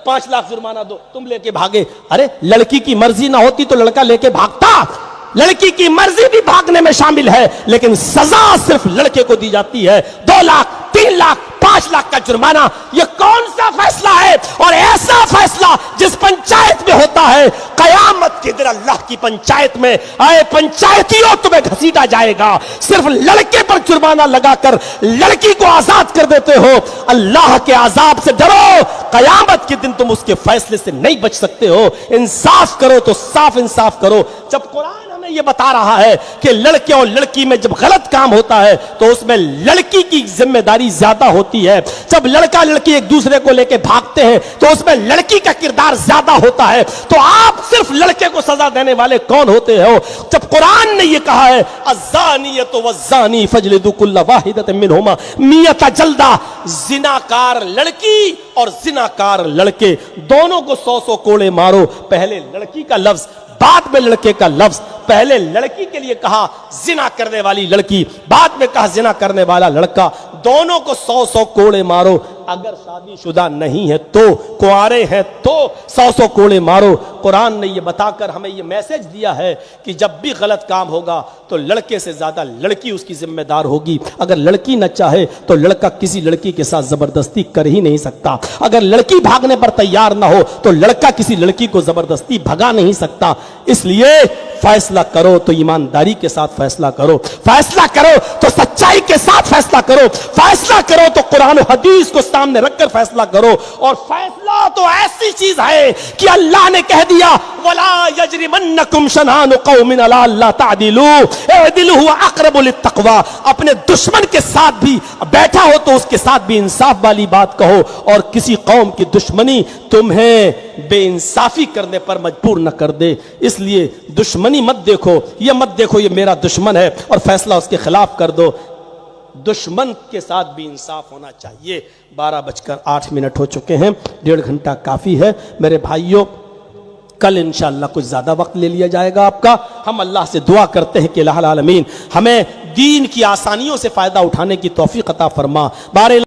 5 लाख जुर्माना दो, तुम लेके भागे। अरे लड़की की मर्जी ना होती तो लड़का लेके भागता? लड़की की मर्जी भी भागने में शामिल है, लेकिन सजा सिर्फ लड़के को दी जाती है। 2 लाख, 3 लाख, 5 लाख का जुर्माना, ये कौन सा फैसला है? और ऐसा फैसला जिस पंचायत में होता है, कयामत के दिन अल्लाह की पंचायत में आए पंचायतियों तुम्हें घसीटा जाएगा। सिर्फ लड़के पर जुर्माना लगाकर लड़की को आजाद कर देते हो। अल्लाह के आजाब से डरो, कयामत के दिन तुम उसके फैसले से नहीं बच सकते हो। इंसाफ करो तो साफ इंसाफ करो। जब कुरान हमें यह बता रहा है कि लड़के और लड़की में जब गलत काम होता है तो उसमें लड़की की जिम्मेदारी ज्यादा होती है। जब लड़का लड़की एक दूसरे को लेकर भागते हैं तो उसमें लड़की का किरदार ज्यादा होता है। तो आप सिर्फ लड़के को सजा देने वाले कौन होते हो? जब कुरान ने यह कहा है अज़्ज़ानियतु वज़्ज़ानी फजलिदू कुल्ला वाहिदतिन मिनहुमा मियता जल्दा, जिनाकार लड़की और जिनाकार लड़के दोनों को 100 कोड़े मारो। पहले लड़की का लफ्ज, बाद में लड़के का लफ्ज। पहले लड़की के लिए कहा जिना करने वाली लड़की, बाद में कहा जिना करने वाला लड़का। दोनों को 100 कोड़े मारो। अगर शादीशुदा नहीं है तो, कुंवारे हैं तो 100 कोड़े मारो। कुरान ने यह बताकर हमें यह मैसेज दिया है कि जब भी गलत काम होगा तो लड़के से ज्यादा लड़की उसकी जिम्मेदार होगी। अगर लड़की न चाहे तो लड़का किसी लड़की के साथ जबरदस्ती कर ही नहीं सकता। अगर लड़की भागने पर तैयार ना हो तो लड़का किसी लड़की को जबरदस्ती भगा नहीं सकता। इसलिए फैसला करो तो ईमानदारी के साथ फैसला करो, फैसला करो तो सच्चाई के साथ फैसला करो, फैसला करो तो कुरान और हदीस को सामने रखकर फैसला करो। और फैसला तो ऐसी चीज है कि अल्लाह ने कह दिया वला यजरिमन्नकुम शनानु कौमिन अला अल्ला तादिलू इदिलू हुवा अक़रबु लित्तक़वा। अपने दुश्मन के साथ भी बैठा हो तो उसके साथ भी इंसाफ वाली बात कहो, और किसी कौम की दुश्मनी तुम्हें बेइंसाफी करने पर मजबूर न कर दे। इसलिए दुश्मनी मत देखो, ये मत देखो ये मेरा दुश्मन है और फैसला उसके खिलाफ कर दो। दुश्मन के साथ भी इंसाफ होना चाहिए। 12:08 हो चुके हैं, 1.5 घंटा काफी है मेरे भाइयों। कल इंशाअल्लाह कुछ ज्यादा वक्त ले लिया जाएगा आपका। हम अल्लाह से दुआ करते हैं कि अल्लाह आलमीन हमें दीन की आसानियों से फायदा उठाने की तौफीक अता फरमा।